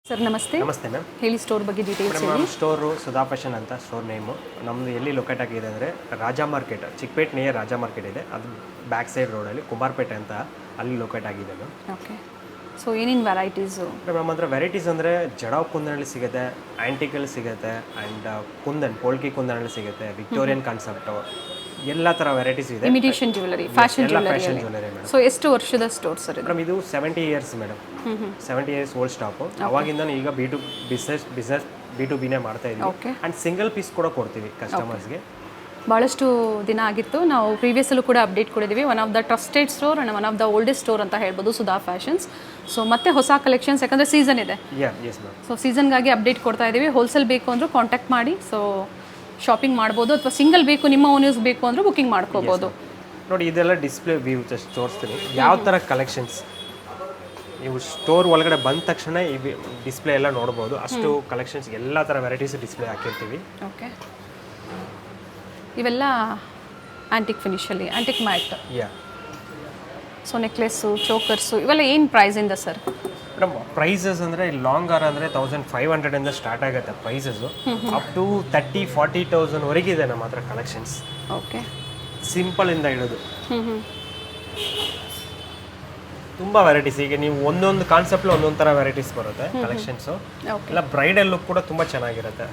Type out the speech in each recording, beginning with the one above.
Sir ನಮಸ್ತೆ. ನಮಸ್ತೆ ma'am. ಹೇಳಿ ಸ್ಟೋರ್ ಬಗ್ಗೆ ಡೀಟೇಲ್ಸ್ ಹೇಳಿ. ನಮ್ಮ ಸ್ಟೋರು ಸುಧಾ ಫ್ಯಾಷನ್ ಅಂತ ಸ್ಟೋರ್ ನೇಮು. ನಮ್ಮದು ಎಲ್ಲಿ ಲೊಕೇಟ್ ಆಗಿದೆ ಅಂದರೆ Raja market, Chickpet near Raja market ಇದೆ, ಅದು ಬ್ಯಾಕ್ ಸೈಡ್ ರೋಡಲ್ಲಿ ಕುಮಾರ್ಪೇಟೆ ಅಂತ ಅಲ್ಲಿ ಲೊಕೇಟ್ ಆಗಿದೆ ಮ್ಯಾಮ್. ಓಕೆ. ಸೊ ಏನೇನು ವೆರೈಟೀಸು? ನಮ್ಮ ಹತ್ರ ವೆರೈಟೀಸ್ ಅಂದರೆ ಜಡಾವ್ ಕುಂದನಲ್ಲಿ ಸಿಗುತ್ತೆ, ಆ್ಯಂಟಿಕಲ್ಲಿ ಸಿಗುತ್ತೆ, ಆ್ಯಂಡ್ ಕುಂದನ್ ಪೋಲ್ಕಿ ಕುಂದನಲ್ಲಿ ಸಿಗುತ್ತೆ, ವಿಕ್ಟೋರಿಯನ್ ಕಾನ್ಸೆಪ್ಟು, ಎಲ್ಲ ಥರ ವೆರೈಟೀಸ್ ಇದೆ. Imitation jewellery, fashion jewellery. Madam. So ಎಷ್ಟು ವರ್ಷದ ಸ್ಟೋರ್ ಸರ್ ಇದು? ಮೇಡಮ್ ಇದು 70 years madam. 70 years old stock. ಅವಾಗಿಂದ ಈಗ ಬಿಸ್ನೆಸ್ B2B ಮಾಡ್ತಾ ಇದ್ದೀವಿ. ಓಕೆ. ಆ್ಯಂಡ್ ಸಿಂಗಲ್ ಪೀಸ್ ಕೂಡ ಕೊಡ್ತೀವಿ ಕಸ್ಟಮರ್ಸ್ಗೆ. ಭಾಳಷ್ಟು ದಿನ ಆಗಿತ್ತು, ನಾವು ಪ್ರೀವಿಯಸ್ಸಲ್ಲೂ ಕೂಡ ಅಪ್ಡೇಟ್ ಕೊಡಿದ್ದೀವಿ. One of the trusted store and one of the oldest store ಅಂತ ಹೇಳ್ಬೋದು ಸುಧಾ ಫ್ಯಾಷನ್ಸ್. ಸೊ ಮತ್ತೆ ಹೊಸ ಕಲೆಕ್ಷನ್ಸ್, ಯಾಕಂದರೆ ಸೀಸನ್ ಇದೆ. Yes ma'am. ಸೊ ಸೀಸನ್ಗಾಗಿ ಅಪ್ಡೇಟ್ ಕೊಡ್ತಾ ಇದ್ದೀವಿ. ಹೋಲ್ಸೇಲ್ ಬೇಕು ಅಂದರೂ ಕಾಂಟ್ಯಾಕ್ಟ್ ಮಾಡಿ, ಸೊ ಶಾಪಿಂಗ್ ಮಾಡ್ಬೋದು, ಅಥವಾ ಸಿಂಗಲ್ ಬೇಕು ನಿಮ್ಮ ಓನ್ ಯೂಸ್ ಬೇಕು ಅಂದರೂ ಬುಕಿಂಗ್ ಮಾಡ್ಕೋಬೋದು. ನೋಡಿ ಇದೆಲ್ಲ ಡಿಸ್ಪ್ಲೇ ವ್ಯೂ ಜಸ್ಟ್ ತೋರಿಸ್ತೀನಿ ಯಾವ ಥರ ಕಲೆಕ್ಷನ್ಸ್. ನೀವು ಸ್ಟೋರ್ ಒಳಗಡೆ ಬಂದ ತಕ್ಷಣ ಈ ಡಿಸ್ಪ್ಲೇ ಎಲ್ಲ ನೋಡ್ಬೋದು. ಅಷ್ಟು ಕಲೆಕ್ಷನ್ಸ್, ಎಲ್ಲ ಥರ ವೆರೈಟೀಸ್ ಡಿಸ್ಪ್ಲೇ ಹಾಕಿರ್ತೀವಿ. ಓಕೆ. ಇವೆಲ್ಲ ಆ್ಯಂಟಿಕ್ ಫಿನಿಷಲ್ಲಿ, antique matte. So necklace, chokers ಇವೆಲ್ಲ ಏನು ಪ್ರೈಸಿಂದ ಸರ್? ಮೇಡಮ್ ಪ್ರೈಸಸ್ ಅಂದರೆ ಲಾಂಗ್ ಆರ್ ಅಂದರೆ 1500 ಸ್ಟಾರ್ಟ್ ಆಗುತ್ತೆ ಪ್ರೈಸಸ್ಸು. ಅಪ್ ಟು 30,000-40,000 ಇದೆ ನಮ್ಮ ಹತ್ರ ಕಲೆಕ್ಷನ್ಸ್. ಓಕೆ. ಸಿಂಪಲಿಂದ ಇಡೋದು ತುಂಬ ವೆರೈಟೀಸ್. ಈಗ ನೀವು ಒಂದೊಂದು ಕಾನ್ಸೆಪ್ಟಲ್ಲಿ ಒಂದೊಂದು ಥರ ವೆರೈಟೀಸ್ ಬರುತ್ತೆ ಕಲೆಕ್ಷನ್ಸು. ಎಲ್ಲ ಬ್ರೈಡಲ್ ಲುಕ್ ಕೂಡ ತುಂಬ ಚೆನ್ನಾಗಿರುತ್ತೆ.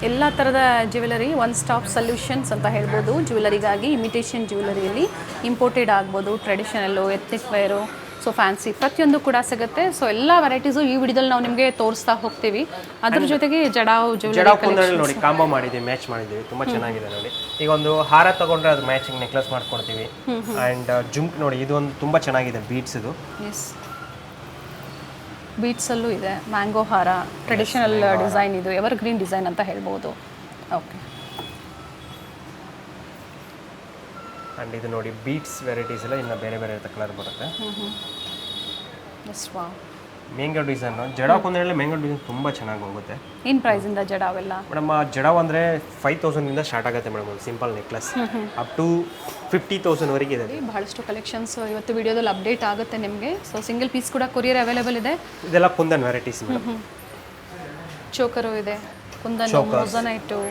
ಎಲ್ಲ ಥರದ ಜ್ಯುವೆಲರಿ, ಒನ್ ಸ್ಟಾಪ್ ಸೊಲ್ಯೂಷನ್ಸ್ ಅಂತ ಹೇಳ್ಬೋದು. ಜ್ಯುವೆಲರಿಗಾಗಿ ಇಮಿಟೇಷನ್ ಜ್ಯುವೆಲರಿಯಲ್ಲಿ ಇಂಪೋರ್ಟೆಡ್ ಆಗ್ಬೋದು, ಟ್ರೆಡಿಷನಲ್ಲು, ಎತ್ನಿಕ್ ವೇರು, ಸೊ ಫ್ಯಾನ್ಸಿ ಪ್ರತಿಯೊಂದು ಕೂಡ ಸಿಗುತ್ತೆ. ಸೊ ಎಲ್ಲ ವೆರೈಟೀಸು ಈ ವಿಡಿಯೋದಲ್ಲಿ ನಾವು ನಿಮಗೆ ತೋರಿಸ್ತಾ ಹೋಗ್ತೀವಿ. ಅದ್ರ ಜೊತೆಗೆ ಜಡಾವ್ ಜ್ಯುವೆಲರಿ ನೋಡಿ ಕಾಂಬೋ ಮಾಡಿದ್ದೀವಿ, ಮ್ಯಾಚ್ ಮಾಡಿದ್ದೀವಿ, ತುಂಬ ಚೆನ್ನಾಗಿದೆ ನೋಡಿ. ಈಗ ಒಂದು ಹಾರ ತಗೊಂಡ್ರೆ ಅದು ಮ್ಯಾಚಿಂಗ್ ನೆಕ್ಲೆಸ್ ಮಾಡ್ಕೊಡ್ತೀವಿ. ಆ್ಯಂಡ್ ಜುಮ್ಕ್ ನೋಡಿ, ಇದು ಒಂದು ತುಂಬ ಚೆನ್ನಾಗಿದೆ ಬೀಟ್ಸ್. ಇದು ಎಸ್, ಬೀಟ್ಸಲ್ಲೂ ಇದೆ. ಮ್ಯಾಂಗೋ ಹಾರ, ಟ್ರೆಡಿಷನಲ್ ಡಿಸೈನ್, ಇದು ಎವರ್ ಗ್ರೀನ್ ಡಿಸೈನ್ ಅಂತ ಹೇಳ್ಬೋದು. ಓಕೆ. ಆ್ಯಂಡ್ ಇದು ನೋಡಿ ಬೀಟ್ಸ್ ವೆರೈಟೀಸ್ ಎಲ್ಲ ಇನ್ನು ಬೇರೆ ಬೇರೆ ಕಲರ್ ಬರುತ್ತೆ. Yes, wow. Mango design, jadau ಕುಂದರಲ್ಲಿ ಮ್ಯಾಂಗೋ ಡಿಸೈನ್ ತುಂಬ ಚೆನ್ನಾಗಿ ಹೋಗುತ್ತೆ. ಏನು ಪ್ರೈಸಿಂದ ಜಡಾವೆಲ್ಲ? ಮೇಡಮ್ ಜಡಾವ್ ಅಂದರೆ 5,000 ಸ್ಟಾರ್ಟ್ ಆಗುತ್ತೆ ಮೇಡಮ್. ಒಂದು ಸಿಂಪಲ್ ನೆಕ್ಲೆಸ್ ಅಪ್ ಟು 50,000 ಇದೆ. ಬಹಳಷ್ಟು ಕಲೆಕ್ಷನ್ಸ್ ಇವತ್ತು ವಿಡಿಯೋದಲ್ಲಿ ಅಪ್ಡೇಟ್ ಆಗುತ್ತೆ ನಿಮಗೆ. ಸೊ ಸಿಂಗಲ್ ಪೀಸ್ ಕೂಡ ಕೊರಿಯರ್ ಅವೈಲೇಬಲ್ ಇದೆ. ಇದೆಲ್ಲ ಕುಂದನ್ ವೆರೈಟೀಸ್ ಮೇಡಮ್. ಚೋಕರು ಇದೆ, ಕುಂದನ್, ಮೊಸನೈಟು,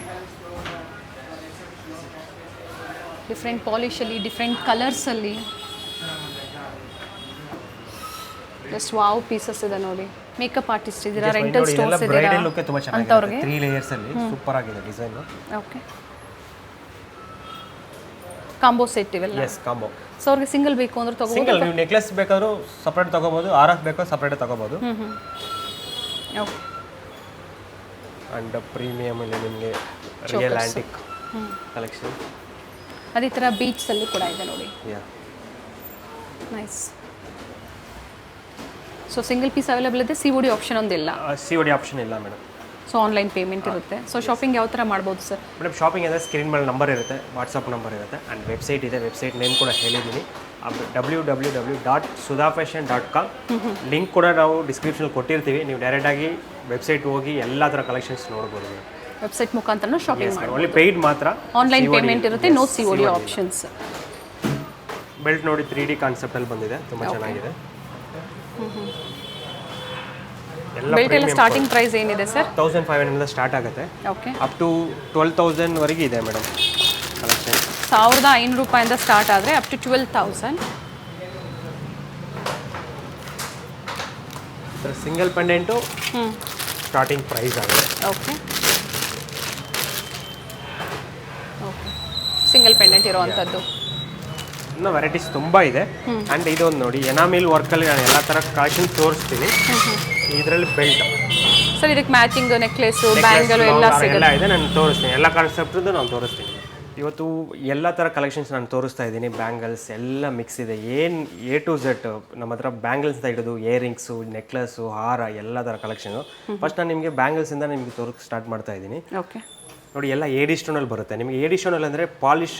ಡಿಫ್ರೆಂಟ್ ಪಾಲಿಶಲ್ಲಿ, ಡಿಫ್ರೆಂಟ್ ಕಲರ್ಸಲ್ಲಿ. ಜಸ್ಟ್ ವಾವ್ ಪೀಸಸ್ ಇದೆ ನೋಡಿ. ಮೇಕಪ್ ಆರ್ಟಿಸ್ಟ್ ಇದ್ದೀರಾ, ರೆಂಟಲ್ ಸ್ಟೋರ್ಸ್ ಇದ್ದೀರಾ ಅಂತವ್ರಿಗೆ 3 ಲೇಯರ್ಸ್ ಅಲ್ಲಿ ಸೂಪರ್ ಆಗಿದೆ ಡಿಸೈನ್. ಓಕೆ. ಕಾಂಬೋ ಸೆಟ್ ಇವೆಲ್ಲ. Yes, combo. ಸೊ ಅವ್ರಿಗೆ ಸಿಂಗಲ್ ಬೇಕು ಅಂದ್ರೆ ತಗೋಬಹುದು. ಸಿಂಗಲ್ ನೀವು ನೆಕ್ಲೆಸ್ ಬೇಕಾದ್ರೂ ಸಪರೇಟ್ ತಗೋಬಹುದು, ಆರ್ ಬೇಕು ಸಪರೇಟ್ ತಗೋಬಹುದು. ಓಕೆ. ಅಂಡ್ ಪ್ರೀಮಿಯಂ ಅಲ್ಲಿ ನಿಮಗೆ ರಿಯಲ್ ಆಂಟಿಕ್ ಕಲೆಕ್ಷನ್. ಅದೇ ಥರ ಬೀಚ್ಸಲ್ಲಿ ಕೂಡ ಇದೆ ನೋಡಿ. Nice. So single piece available ಇದೆ. COD ಆಪ್ಷನ್ ಒಂದಿಲ್ಲ. COD ಆಪ್ಷನ್ ಇಲ್ಲ ಮೇಡಮ್. ಸೊ ಆನ್ಲೈನ್ ಪೇಮೆಂಟ್ ಇರುತ್ತೆ. ಸೊ ಶಾಪಿಂಗ್ ಯಾವ ಥರ ಮಾಡ್ಬೋದು ಸರ್? ಮೇಡಮ್ ಶಾಪಿಂಗ್ ಅಂದರೆ ಸ್ಕ್ರೀನ್ ಮೇಲೆ ನಂಬರ್ ಇರುತ್ತೆ, ವಾಟ್ಸಪ್ ನಂಬರ್ ಇರುತ್ತೆ, ಆ್ಯಂಡ್ ವೆಬ್ಸೈಟ್ ಇದೆ. ವೆಬ್ಸೈಟ್ ನೇಮ್ ಕೂಡ ಹೇಳಿದ್ದೀನಿ, www.sudhafashion.com. ಲಿಂಕ್ ಕೂಡ ನಾವು ಡಿಸ್ಕ್ರಿಪ್ಷನಲ್ಲಿ ಕೊಟ್ಟಿರ್ತೀವಿ. ನೀವು ಡೈರೆಕ್ಟಾಗಿ ವೆಬ್ಸೈಟ್ ಹೋಗಿ ಎಲ್ಲ ಥರ ಕಲೆಕ್ಷನ್ಸ್ ನೋಡ್ಬೋದು. ವೆಬ್ಸೈಟ್ ಮುಖಾಂತರ ಶಾಪಿಂಗ್ ಮಾಡಿ. ಓನ್ಲಿ ಪೇಯ್ಡ್ ಮಾತ್ರ. ಆನ್ಲೈನ್ ಪೇಮೆಂಟ್ ಇರುತ್ತೆ, ನೋ COD ಆಪ್ಷನ್ಸ್. ಬೆಲ್ಟ್ ನೋಡಿ 3D ಕಾನ್ಸೆಪ್ಟಲ್ಲಿ ಬಂದಿದೆ, ತುಂಬ ಚೆನ್ನಾಗಿದೆ. ಬೆಲ್ಟ್ ಎಲ್ಲ ಸ್ಟಾರ್ಟಿಂಗ್ ಪ್ರೈಸ್ ಏನಿದೆ ಸರ್? 1,500 ಸ್ಟಾರ್ಟ್ ಆಗುತ್ತೆ. ಓಕೆ. ಅಪ್ ಟು 12,000 ಇದೆ ಮೇಡಮ್ ಕಲೆಕ್ಷನ್. 1,500 ರೂಪಾಯಿಂದ ಸ್ಟಾರ್ಟ್ ಆದರೆ up to 12,000. Single pendant starting price ಆಗುತ್ತೆ. ಓಕೆ. ಓಕೆ, ಸಿಂಗಲ್ ಪೆಂಡೆಂಟ್ ಇರೋವಂಥದ್ದು. ಇನ್ನೂ ವೆರೈಟೀಸ್ ತುಂಬ ಇದೆ. ಆ್ಯಂಡ್ ಇದೊಂದು ನೋಡಿ ಎನಾಮಿಲ್ ವರ್ಕಲ್ಲಿ ನಾನು ಎಲ್ಲ ಥರ ಕಲೆಕ್ಷನ್ ತೋರಿಸ್ತೀನಿ. ಇದರಲ್ಲಿ ಬೆಲ್ಟ್ ಸರ್, ಇದಕ್ಕೆ ಮ್ಯಾಚಿಂಗ್ ನೆಕ್ಲೆಸ್ಸು, ಬ್ಯಾಂಗಲ್ ಎಲ್ಲ ಎಲ್ಲ ಇದೆ. ನಾನು ತೋರಿಸ್ತೀನಿ, ಎಲ್ಲ ಕಾನ್ಸೆಪ್ಟದ್ದು ನಾನು ತೋರಿಸ್ತೀನಿ. ಇವತ್ತು ಎಲ್ಲ ಥರ ಕಲೆಕ್ಷನ್ಸ್ ನಾನು ತೋರಿಸ್ತಾ ಇದ್ದೀನಿ. ಬ್ಯಾಂಗಲ್ಸ್ ಎಲ್ಲ ಮಿಕ್ಸ್ ಇದೆ, ಏನು A to Z ನಮ್ಮ ಹತ್ರ. ಬ್ಯಾಂಗಲ್ಸ್ ಹಿಡಿದು ಇಯರಿಂಗ್ಸು, ನೆಕ್ಲೆಸ್ಸು, ಹಾರ, ಎಲ್ಲ ಥರ ಕಲೆಕ್ಷನು. ಫಸ್ಟ್ ನಾನು ನಿಮಗೆ ಬ್ಯಾಂಗಲ್ಸಿಂದ ನಿಮಗೆ ತೋರಿಸಿ ಸ್ಟಾರ್ಟ್ ಮಾಡ್ತಾ ಇದ್ದೀನಿ. ಓಕೆ. ನೋಡಿ ಎಲ್ಲ AD ಸ್ಟೋನಲ್ಲಿ ಬರುತ್ತೆ ನಿಮಗೆ. AD ಸ್ಟೋನಲ್ಲಿ ಅಂದರೆ ಪಾಲಿಶ್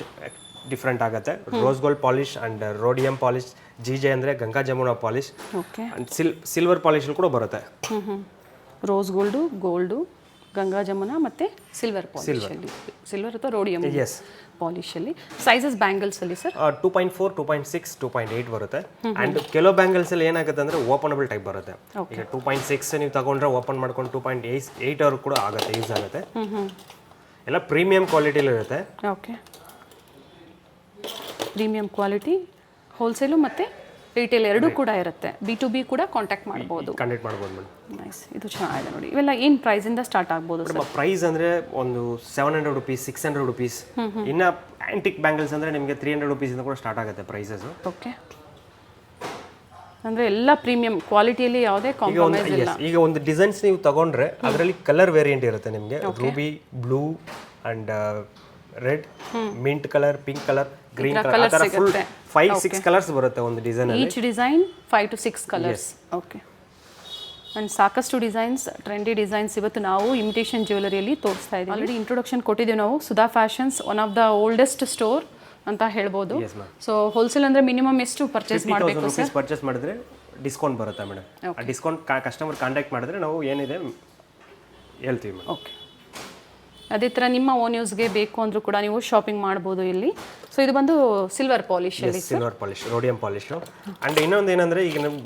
ಡಿಫ್ರೆಂಟ್ ಆಗುತ್ತೆ. Rose gold polish and rhodium polish, GJ ಅಂದರೆ Ganga Jamuna polish, okay. And silver ಪಾಲಿಶಲ್ಲಿ ಕೂಡ ಬರುತ್ತೆ. Rose gold, gold, Ganga Jamuna ಮತ್ತು ಸಿಲ್ವರ್ ಪಾಲಿಶಲ್ಲಿ, ಸಿಲ್ವರ್ ಅಥವಾ ರೋಡಿಯಂ ಎಸ್ ಪಾಲಿಶಲ್ಲಿ. ಸೈಜಸ್ ಬ್ಯಾಂಗಲ್ಸಲ್ಲಿ ಸರ್ 2.4, 2.6, 2.8 ಬರುತ್ತೆ. ಆ್ಯಂಡ್ ಕೆಲವು ಬ್ಯಾಂಗಲ್ಸಲ್ಲಿ ಏನಾಗುತ್ತೆ ಅಂದರೆ ಓಪನಬಲ್ ಟೈಪ್ ಬರುತ್ತೆ. ಈಗ 2.6 ನೀವು ತಗೊಂಡ್ರೆ ಓಪನ್ ಮಾಡ್ಕೊಂಡು 2.8 ಅವ್ರು ಕೂಡ ಆಗುತ್ತೆ, ಯೂಸ್ ಆಗುತ್ತೆ. ಎಲ್ಲ ಪ್ರೀಮಿಯಂ ಕ್ವಾಲಿಟಿಲಿ ಇರುತ್ತೆ. ಓಕೆ, ಪ್ರೀಮಿಯಂ ಕ್ವಾಲಿಟಿ, ಹೋಲ್ಸೇಲು ಮತ್ತು ರಿಟೇಲ್ ಎರಡೂ ಕೂಡ ಇರುತ್ತೆ. B2B ಕೂಡ ಕಾಂಟ್ಯಾಕ್ಟ್ ಮಾಡ್ಬೋದು. ಕಂಡಕ್ಟ್ ಮಾಡ್ಬೋದು ಮೇಡಮ್. ನೈಸ್, ಇದು ಚೆನ್ನಾಗಿದೆ ನೋಡಿ. ಇವೆಲ್ಲ ಏನು ಪ್ರೈಸಿಂದ ಸ್ಟಾರ್ಟ್ ಆಗ್ಬೋದು ಸರ್? ಪ್ರೈಸ್ ಅಂದರೆ ಒಂದು 700 ರುಪೀಸ್, 600 ರುಪೀಸ್. ಇನ್ನು ಆ್ಯಂಟಿಕ್ ಬ್ಯಾಂಗಲ್ಸ್ ಅಂದರೆ ನಿಮಗೆ 300 ರುಪೀಸಿಂದ ಕೂಡ ಸ್ಟಾರ್ಟ್ ಆಗುತ್ತೆ ಪ್ರೈಸಸ್ಸು. ಓಕೆ, ಅಂದರೆ ಎಲ್ಲ ಪ್ರೀಮಿಯಂ ಕ್ವಾಲಿಟಿಯಲ್ಲಿ ಯಾವುದೇ ಕಾಂಪ್ರಮೈಸ್ ಇಲ್ಲ. ಈಗ ಒಂದು ಡಿಸೈನ್ಸ್ ನೀವು ತಗೊಂಡ್ರೆ ಅದರಲ್ಲಿ ಕಲರ್ ವೇರಿಯಂಟ್ ಇರುತ್ತೆ ನಿಮಗೆ. Ruby, blue and red, mint colour, pink colour, green colour, ಆ ಥರ ಫುಲ್ 5-6 ಕಲರ್ಸ್ ಬರುತ್ತೆ ಒಂದು design. Each design 5 to 6 colours. Okay, and ಸಾಕಷ್ಟು ಡಿಸೈನ್ಸ್, ಟ್ರೆಂಡಿ ಡಿಸೈನ್ಸ್ ಇವತ್ತು ನಾವು ಇಮಿಟೇಷನ್ ಜ್ಯುವೆಲರಿಯಲ್ಲಿ ತೋರಿಸ್ತಾ ಇದ್ದೀವಿ. ಆಲ್ರೆಡಿ ಇಂಟ್ರೊಡಕ್ಷನ್ ಕೊಟ್ಟಿದ್ದೀವಿ ನಾವು. Sudha fashions one of the oldest store ಅಂತ ಹೇಳ್ಬೋದು. ಸೊ ಹೋಲ್ಸೇಲ್ ಅಂದರೆ ಮಿನಿಮಮ್ ಎಷ್ಟು ಪರ್ಚೇಸ್ ಮಾಡಬೇಕು ಸರ್? ಪರ್ಚೇಸ್ ಮಾಡಿದ್ರೆ ಡಿಸ್ಕೌಂಟ್ ಬರುತ್ತೆ ಮೇಡಮ್. ಆ ಡಿಸ್ಕೌಂಟ್ ಕಸ್ಟಮರ್ ಕಾಂಟ್ಯಾಕ್ಟ್ ಮಾಡಿದ್ರೆ ನಾವು ಏನಿದೆ ಹೇಳ್ತೀವಿ ಮೇಡಮ್. ಓಕೆ, ಅದೇ ಥರ ನಿಮ್ಮ ಓನ್ ಯೂಸ್ಗೆ ಬೇಕು ಅಂದರೂ ಕೂಡ ನೀವು ಶಾಪಿಂಗ್ ಮಾಡ್ಬೋದು ಇಲ್ಲಿ. ಸೊ ಇದು ಬಂದು ಸಿಲ್ವರ್ ಪಾಲಿಶಲ್ಲಿ, silver polish, rhodium polish. And ಇನ್ನೊಂದು ಏನಂದರೆ ಈಗ ನೀವು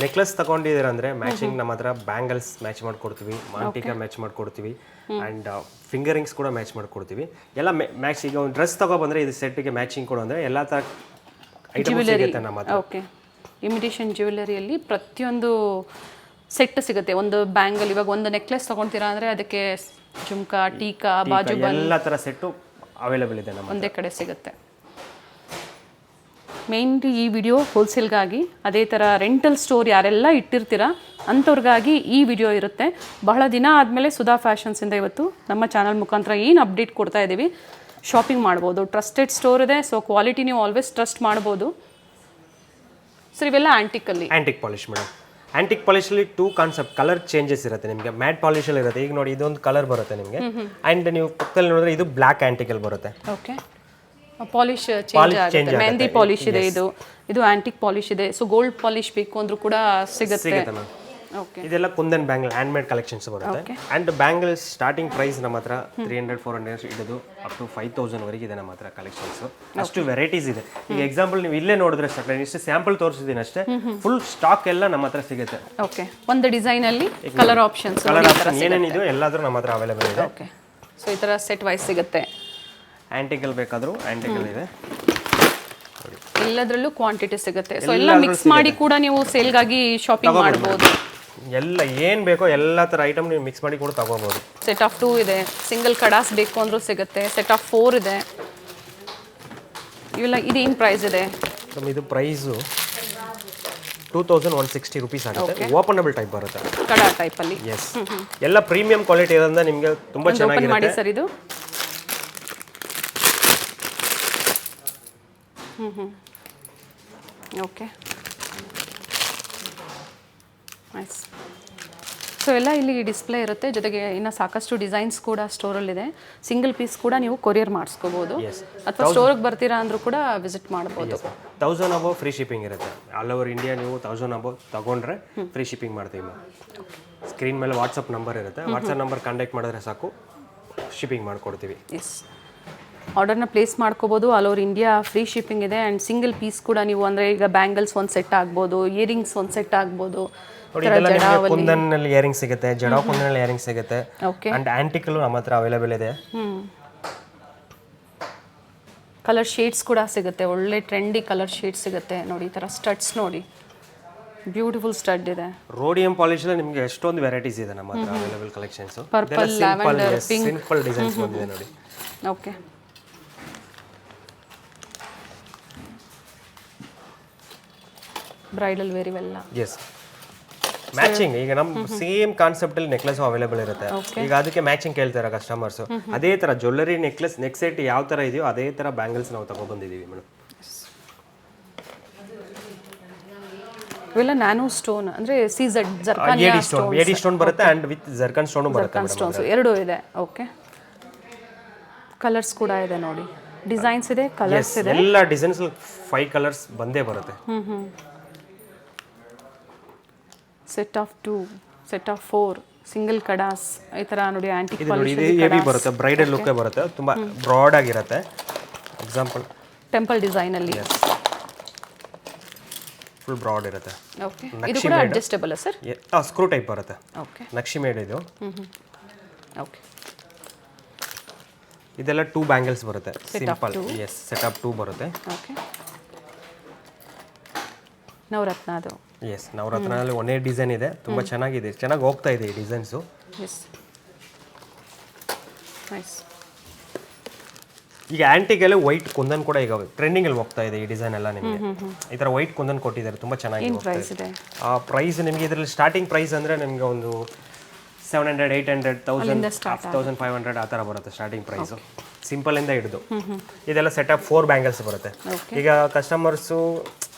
ನೆಕ್ಲೆಸ್ ತಗೊಂಡಿದ್ದೀರ ಅಂದರೆ ಮ್ಯಾಚಿಂಗ್ ನಮ್ಮ ಹತ್ರ ಬ್ಯಾಂಗಲ್ಸ್ ಮ್ಯಾಚ್ ಮಾಡಿಕೊಡ್ತೀವಿ, ಮಾಂಟಿಕಾ ಮ್ಯಾಚ್ ಮಾಡಿಕೊಡ್ತೀವಿ, ಆ್ಯಂಡ್ ಫಿಂಗರಿಂಗ್ಸ್ ಕೂಡ ಮ್ಯಾಚ್ ಮಾಡಿಕೊಡ್ತೀವಿ. ಎಲ್ಲ ಮ್ಯಾಚ್. ಈಗ ಒಂದು ಡ್ರೆಸ್ ತಗೊಬಂದರೆ ಇದು ಸೆಟ್ಟಿಗೆ ಮ್ಯಾಚಿಂಗ್ ಕೊಡು ಅಂದರೆ ಎಲ್ಲ ಥರ ಐಟಮ್ ಸಿಗುತ್ತೆ ನಮ್ಮ ಹತ್ರ. ಓಕೆ, ಇಮಿಟೇಷನ್ ಜ್ಯುವೆಲರಿಯಲ್ಲಿ ಪ್ರತಿಯೊಂದು ಸೆಟ್ ಸಿಗುತ್ತೆ. ಒಂದು ಬ್ಯಾಂಗಲ್, ಇವಾಗ ಒಂದು ನೆಕ್ಲೆಸ್ ತೊಗೊಳ್ತೀರಾ ಅಂದರೆ ಅದಕ್ಕೆ ಜುಮ್ಕಾ, ಟೀಕಾ, ಬಾಜು ಎಲ್ಲ ಥರ ಸೆಟ್ಟು ಅವೈಲೇಬಲ್ ಇದೆ ನಮ್ಮ ಒಂದೇ ಕಡೆ ಸಿಗುತ್ತೆ. ಮೇನ್ಲಿ ಈ ವಿಡಿಯೋ ಹೋಲ್ಸೇಲ್ಗಾಗಿ, ಅದೇ ಥರ ರೆಂಟಲ್ ಸ್ಟೋರ್ ಯಾರೆಲ್ಲ ಇಟ್ಟಿರ್ತೀರಾ ಅಂಥವ್ರಿಗಾಗಿ ಈ ವಿಡಿಯೋ ಇರುತ್ತೆ. ಬಹಳ ದಿನ ಆದಮೇಲೆ ಸುಧಾ ಫ್ಯಾಷನ್ಸಿಂದ ಇವತ್ತು ನಮ್ಮ ಚಾನಲ್ ಮುಖಾಂತರ ಏನು ಅಪ್ಡೇಟ್ ಕೊಡ್ತಾ ಇದ್ದೀವಿ, ಶಾಪಿಂಗ್ ಮಾಡ್ಬೋದು. ಟ್ರಸ್ಟೆಡ್ ಸ್ಟೋರ್ ಇದೆ, ಸೊ ಕ್ವಾಲಿಟಿ ನೀವು ಆಲ್ವೇಸ್ ಟ್ರಸ್ಟ್ ಮಾಡ್ಬೋದು. ಸರ್ ಇವೆಲ್ಲ ಆ್ಯಂಟಿಕಲ್ಲಿ, ಆ್ಯಂಟಿಕ್ ಪಾಲಿಶ್ ಮೇಡಮ್. ಆ್ಯಂಟಿಕ್ ಪಾಲಿಶಲ್ಲಿ 2 ಕಾನ್ಸೆಪ್ಟ್ ಕಲರ್ ಚೇಂಜಸ್ ಇರುತ್ತೆ ನಿಮಗೆ. ಮ್ಯಾಟ್ ಪಾಲಿಶಲ್ಲಿ ಇರುತ್ತೆ. ಈಗ ನೋಡಿ ಇದೊಂದು ಕಲರ್ ಬರುತ್ತೆ ನಿಮಗೆ. ಆ್ಯಂಡ್ ನೀವು ಪಕ್ಕದಲ್ಲಿ ನೋಡಿದ್ರೆ ಇದು ಬ್ಲ್ಯಾಕ್ ಆ್ಯಂಟಿಕಲ್ಲಿ ಬರುತ್ತೆ. ಓಕೆ, ಪಾಲಿಶ್ ಚೇಂಜ್ ಆಗುತ್ತೆ. ಮೆಹಂದಿ ಪಾಲಿಶ್ ಇದೆ, ಇದು ಆ್ಯಂಟಿಕ್ ಪಾಲಿಶ್ ಇದೆ. ಸೊ ಗೋಲ್ಡ್ ಪಾಲಿಶ್ ಬೇಕು ಅಂದ್ರೂ ಕೂಡ ಸಿಗುತ್ತೆ ಮ್ಯಾಮ್. ಓಕೆ, ಇದೆಲ್ಲ ಕುಂದನ್ ಬ್ಯಾಂಗಲ್ ಹ್ಯಾಂಡ್ಮೇಡ್ ಕಲೆಕ್ಷನ್ಸ್ ಬರುತ್ತೆ. ಆ್ಯಂಡ್ ಬ್ಯಾಂಗಲ್ಸ್ ಸ್ಟಾರ್ಟಿಂಗ್ ಪ್ರೈಸ್ ನಮ್ಮ ಹತ್ರ 300-400 ಇಡೋದು ಅಪ್ ಟು 5000 ವರೆಗೆ ಇದೆ ನಮ್ಮ ಹತ್ರ ಕಲೆಕ್ಷನ್ಸ್. ಅಷ್ಟು ವೆರೈಟೀಸ್ ಇದೆ. ಈಗ ಎಕ್ಸಾಂಪಲ್ ನೀವು ಇಲ್ಲೇ ನೋಡಿದ್ರೆ ಸಾಕು, ಇಷ್ಟು ಸ್ಯಾಂಪಲ್ ತೋರಿಸಿದ್ದೀನಿ ಅಷ್ಟೇ. ಫುಲ್ ಸ್ಟಾಕ್ ಎಲ್ಲ ನಮ್ಮ ಹತ್ರ ಸಿಗುತ್ತೆ. ಓಕೆ, ಒಂದು ಡಿಸೈನಲ್ಲಿ ಕಲರ್ ಆಪ್ಷನ್ಸ್ ಏನೇನಿದೆ ಎಲ್ಲಾದ್ರೂ ನಮ್ಮ ಹತ್ರ ಅವೈಲೇಬಲ್ ಇದೆ. ಓಕೆ, ಸೊ ಈ ಥರ ಸೆಟ್ ವೈಸ್ ಸಿಗುತ್ತೆ. ಆ್ಯಂಟಿಕಲ್ ಬೇಕಾದರೂ ಆ್ಯಂಟಿಕಲ್ ಇದೆ. ಎಲ್ಲದರಲ್ಲೂ ಕ್ವಾಂಟಿಟಿ ಸಿಗುತ್ತೆ. ಸೊ ಎಲ್ಲ ಮಿಕ್ಸ್ ಮಾಡಿ ಕೂಡ ನೀವು ಸೇಲ್ಗಾಗಿ ಶಾಪಿಂಗ್ ಮಾಡ್ಬೋದು. ಎಲ್ಲ ಏನು ಬೇಕೋ ಎಲ್ಲ ಥರ ಐಟಮ್ ನೀವು ಮಿಕ್ಸ್ ಮಾಡಿ ಕೂಡ ತಗೋಬೋದು. ಸೆಟ್ ಆಫ್ 2 ಇದೆ, ಸಿಂಗಲ್ ಕಡಾಸ್ ಬೇಕು ಅಂದ್ರೂ ಸಿಗುತ್ತೆ. ಸೆಟ್ ಆಫ್ 4 ಇದೆ. ಇವೆಲ್ಲ ಇದೇನು ಪ್ರೈಸ್ ಇದೆ? ಇದು ಪ್ರೈಸು 2160 ರುಪೀಸ್ ಆಗುತ್ತೆ. ಓಪನಬಲ್ ಟೈಪ್ ಬರುತ್ತೆ, ಕಡಾ ಟೈಪಲ್ಲಿ. ಎಸ್, ಎಲ್ಲ ಪ್ರೀಮಿಯಂ ಕ್ವಾಲಿಟಿ ಇರೋದ್ರಿಂದ ನಿಮಗೆ ತುಂಬ ಚೆನ್ನಾಗಿರುತ್ತೆ. ಮಾಡಿ ಸರ್ ಇದು. Okay, nice. ಸೊ ಎಲ್ಲ ಇಲ್ಲಿ ಡಿಸ್ಪ್ಲೇ ಇರುತ್ತೆ. ಜೊತೆಗೆ ಇನ್ನು ಸಾಕಷ್ಟು ಡಿಸೈನ್ಸ್ ಕೂಡ ಸ್ಟೋರಲ್ಲಿದೆ. ಸಿಂಗಲ್ ಪೀಸ್ ಕೂಡ ನೀವು ಕೊರಿಯರ್ ಮಾಡಿಸ್ಕೋಬೋದು, ಅಥವಾ ಸ್ಟೋರಿಗೆ ಬರ್ತೀರಾ ಅಂದರೂ ಕೂಡ ವಿಸಿಟ್ ಮಾಡ್ಬೋದು. 1000 ಅಬೌವ್ ಫ್ರೀ ಶಿಪ್ಪಿಂಗ್ ಇರುತ್ತೆ. ಆಲ್ ಓವರ್ ಇಂಡಿಯಾ ನೀವು 1000 ಅಬೌವ್ ತಗೊಂಡ್ರೆ ಫ್ರೀ ಶಿಪ್ಪಿಂಗ್ ಮಾಡ್ತೀವಿ ಮ್ಯಾಮ್. ಸ್ಕ್ರೀನ್ ಮೇಲೆ ವಾಟ್ಸಪ್ ನಂಬರ್ ಇರುತ್ತೆ. ವಾಟ್ಸಪ್ ನಂಬರ್ ಕಾಂಟ್ಯಾಕ್ಟ್ ಮಾಡಿದ್ರೆ ಸಾಕು, ಶಿಪ್ಪಿಂಗ್ ಮಾಡಿಕೊಡ್ತೀವಿ. ಎಸ್, ಆರ್ಡರ್ನ ಪ್ಲೇಸ್ ಮಾಡ್ಕೋಬೋದು. All over India free shipping ಇದೆ. ಆ್ಯಂಡ್ ಸಿಂಗಲ್ ಪೀಸ್ ಕೂಡ ನೀವು ಅಂದರೆ ಈಗ ಬ್ಯಾಂಗಲ್ಸ್ ಒಂದು ಸೆಟ್ ಆಗ್ಬೋದು, ಇಯರಿಂಗ್ಸ್ ಒಂದು ಸೆಟ್ ಆಗ್ಬೋದು. ಕುಂದನ್ನಲ್ಲಿ ಇಯರಿಂಗ್ ಸಿಗುತ್ತೆ, ಜಡಾ ಕುಂದನಲ್ಲಿ ಇಯರಿಂಗ್ ಸಿಗುತ್ತೆ. ಓಕೆ, ಅಂಡ್ ಆಂಟಿಕಲ್ ನಮ್ಮ ಹತ್ರ ಅವೈಲೇಬಲ್ ಇದೆ. ಕಲರ್ ಶೇಡ್ಸ್ ಕೂಡ ಸಿಗುತ್ತೆ. ಒಳ್ಳೆ ಟ್ರೆಂಡಿ ಕಲರ್ ಶೇಡ್ಸ್ ಸಿಗುತ್ತೆ. ನೋಡಿ ಈ ಥರ ಸ್ಟಡ್ಸ್ ನೋಡಿ, ಬ್ಯೂಟಿಫುಲ್ ಸ್ಟಡ್ ಇದೆ. ರೋಡಿಯಂ ಪಾಲಿಶ್ ಅಲ್ಲಿ ನಿಮಗೆ ಎಷ್ಟೊಂದು ವೆರೈಟೀಸ್ ಇದೆ ನಮ್ಮ ಹತ್ರ available collections. Purple, lavender, pink, simple designs ಬಂದಿದೆ ನೋಡಿ. ಓಕೆ, ಬ್ರೈಡಲ್ ವೇರ್ ಇವೆಲ್ಲ. Yes, matching. ಈಗ ನಮ್ಮ ಸೇಮ್ ಕಾನ್ಸೆಪ್ಟ್ ಅಲ್ಲಿ ನೆಕ್ಲೆಸ್ ಅವೈಲೇಬಲ್ ಇರುತ್ತೆ. ಈಗ ಅದಕ್ಕೆ ಮ್ಯಾಚಿಂಗ್ ಕೇಳ್ತಾರೆ ಕಸ್ಟಮರ್ಸ್. ಅದೇ ತರ ಜ್ಯುವೆಲ್ಲರಿ ನೆಕ್ಲೆಸ್ ನೆಕ್ ಸೆಟ್ ಯಾವ ತರ ಇದೆಯೋ ಅದೇ ತರ ಬ್ಯಾಂಗಲ್ಸ್ ನಾವು ತಗೊಬಂದಿದ್ದೀವಿ ಮೇಡಮ್. ಇವೆಲ್ಲ ನ್ಯಾನೋ ಸ್ಟೋನ್ ಅಂದ್ರೆ ಜರ್ಕಾನಿಯಾ ಸ್ಟೋನ್, ಎಡಿ ಸ್ಟೋನ್ ಬರುತ್ತೆ ಅಂಡ್ ವಿತ್ ಜರ್ಕನ್ ಸ್ಟೋನ್ ಬರುತ್ತೆ. ಸ್ಟೋನ್ಸ್ ಎರಡೂ ಇದೆ. ಓಕೆ, ಕಲರ್ಸ್ ಕೂಡ ಇದೆ ನೋಡಿ, ಡಿಸೈನ್ಸ್ ಇದೆ, ಕಲರ್ಸ್ ಇದೆ. ಎಲ್ಲ ಡಿಸೈನ್ಸ್ 5 ಕಲರ್ಸ್ ಬಂದೇ ಬರುತ್ತೆ. Set of 2, set of 4, single kadas ಈ ಥರ ನೋಡಿ ಆ್ಯಂಟಿಕ್ ಇದು ನೋಡಿ ಇದು ಹೆವಿ ಬರುತ್ತೆ, ಬ್ರೈಡಲ್ ಲುಕ್ಕೇ ಬರುತ್ತೆ, ತುಂಬ ಬ್ರಾಡ್ ಆಗಿರುತ್ತೆ. ಎಕ್ಸಾಂಪಲ್ ಟೆಂಪಲ್ ಡಿಸೈನಲ್ಲಿ. ಫುಲ್ ಬ್ರಾಡ್ ಇರುತ್ತೆ. ಓಕೆ, ಇದು ಕೂಡ ಅಡ್ಜಸ್ಟಬಲ್ ಸರ್? ಸ್ಕ್ರೂ ಟೈಪ್ ಬರುತ್ತೆ. ಓಕೆ, ನಕ್ಷಿ ಮೇಡ್ ಇದು. ಓಕೆ, ಇದೆಲ್ಲ 2 ಬ್ಯಾಂಗಲ್ಸ್ ಬರುತ್ತೆ, ಸಿಂಪಲ್. ಎಸ್, ಸೆಟಪ್ 2 ಬರುತ್ತೆ. ಓಕೆ, ನವರತ್ನ ಅದು. ಎಸ್, ನವರತ್ನಲ್ಲಿ ಒಂದೇ ಡಿಸೈನ್ ಇದೆ, ತುಂಬ ಚೆನ್ನಾಗಿದೆ, ಚೆನ್ನಾಗಿ ಹೋಗ್ತಾ ಇದೆ ಈ ಡಿಸೈನ್ಸು. S, nice. ಈಗ ಆ್ಯಂಟಿಗೆಲ್ಲ ವೈಟ್ ಕುಂದನ್ ಕೂಡ ಈಗ ಟ್ರೆಂಡಿಂಗಲ್ಲಿ ಹೋಗ್ತಾ ಇದೆ ಈ ಡಿಸೈನ್ ಎಲ್ಲ. ನಿಮಗೆ ಈ ಥರ ವೈಟ್ ಕುಂದನ್ ಕೊಟ್ಟಿದ್ದಾರೆ, ತುಂಬ ಚೆನ್ನಾಗಿ ಹೋಗ್ತಾ ಇದೆ. ಆ ಪ್ರೈಸ್ ನಿಮಗೆ ಇದರಲ್ಲಿ ಸ್ಟಾರ್ಟಿಂಗ್ ಪ್ರೈಸ್ ಅಂದರೆ ನಿಮಗೆ ಒಂದು 700, 800, 1000, 1500 ಆ ಥರ ಬರುತ್ತೆ ಸ್ಟಾರ್ಟಿಂಗ್ ಪ್ರೈಸು, ಸಿಂಪಲಿಂದ ಹಿಡಿದು. ಇದೆಲ್ಲ ಸೆಟಪ್ 4 ಬ್ಯಾಂಗಲ್ಸ್ ಬರುತ್ತೆ. ಈಗ ಕಸ್ಟಮರ್ಸು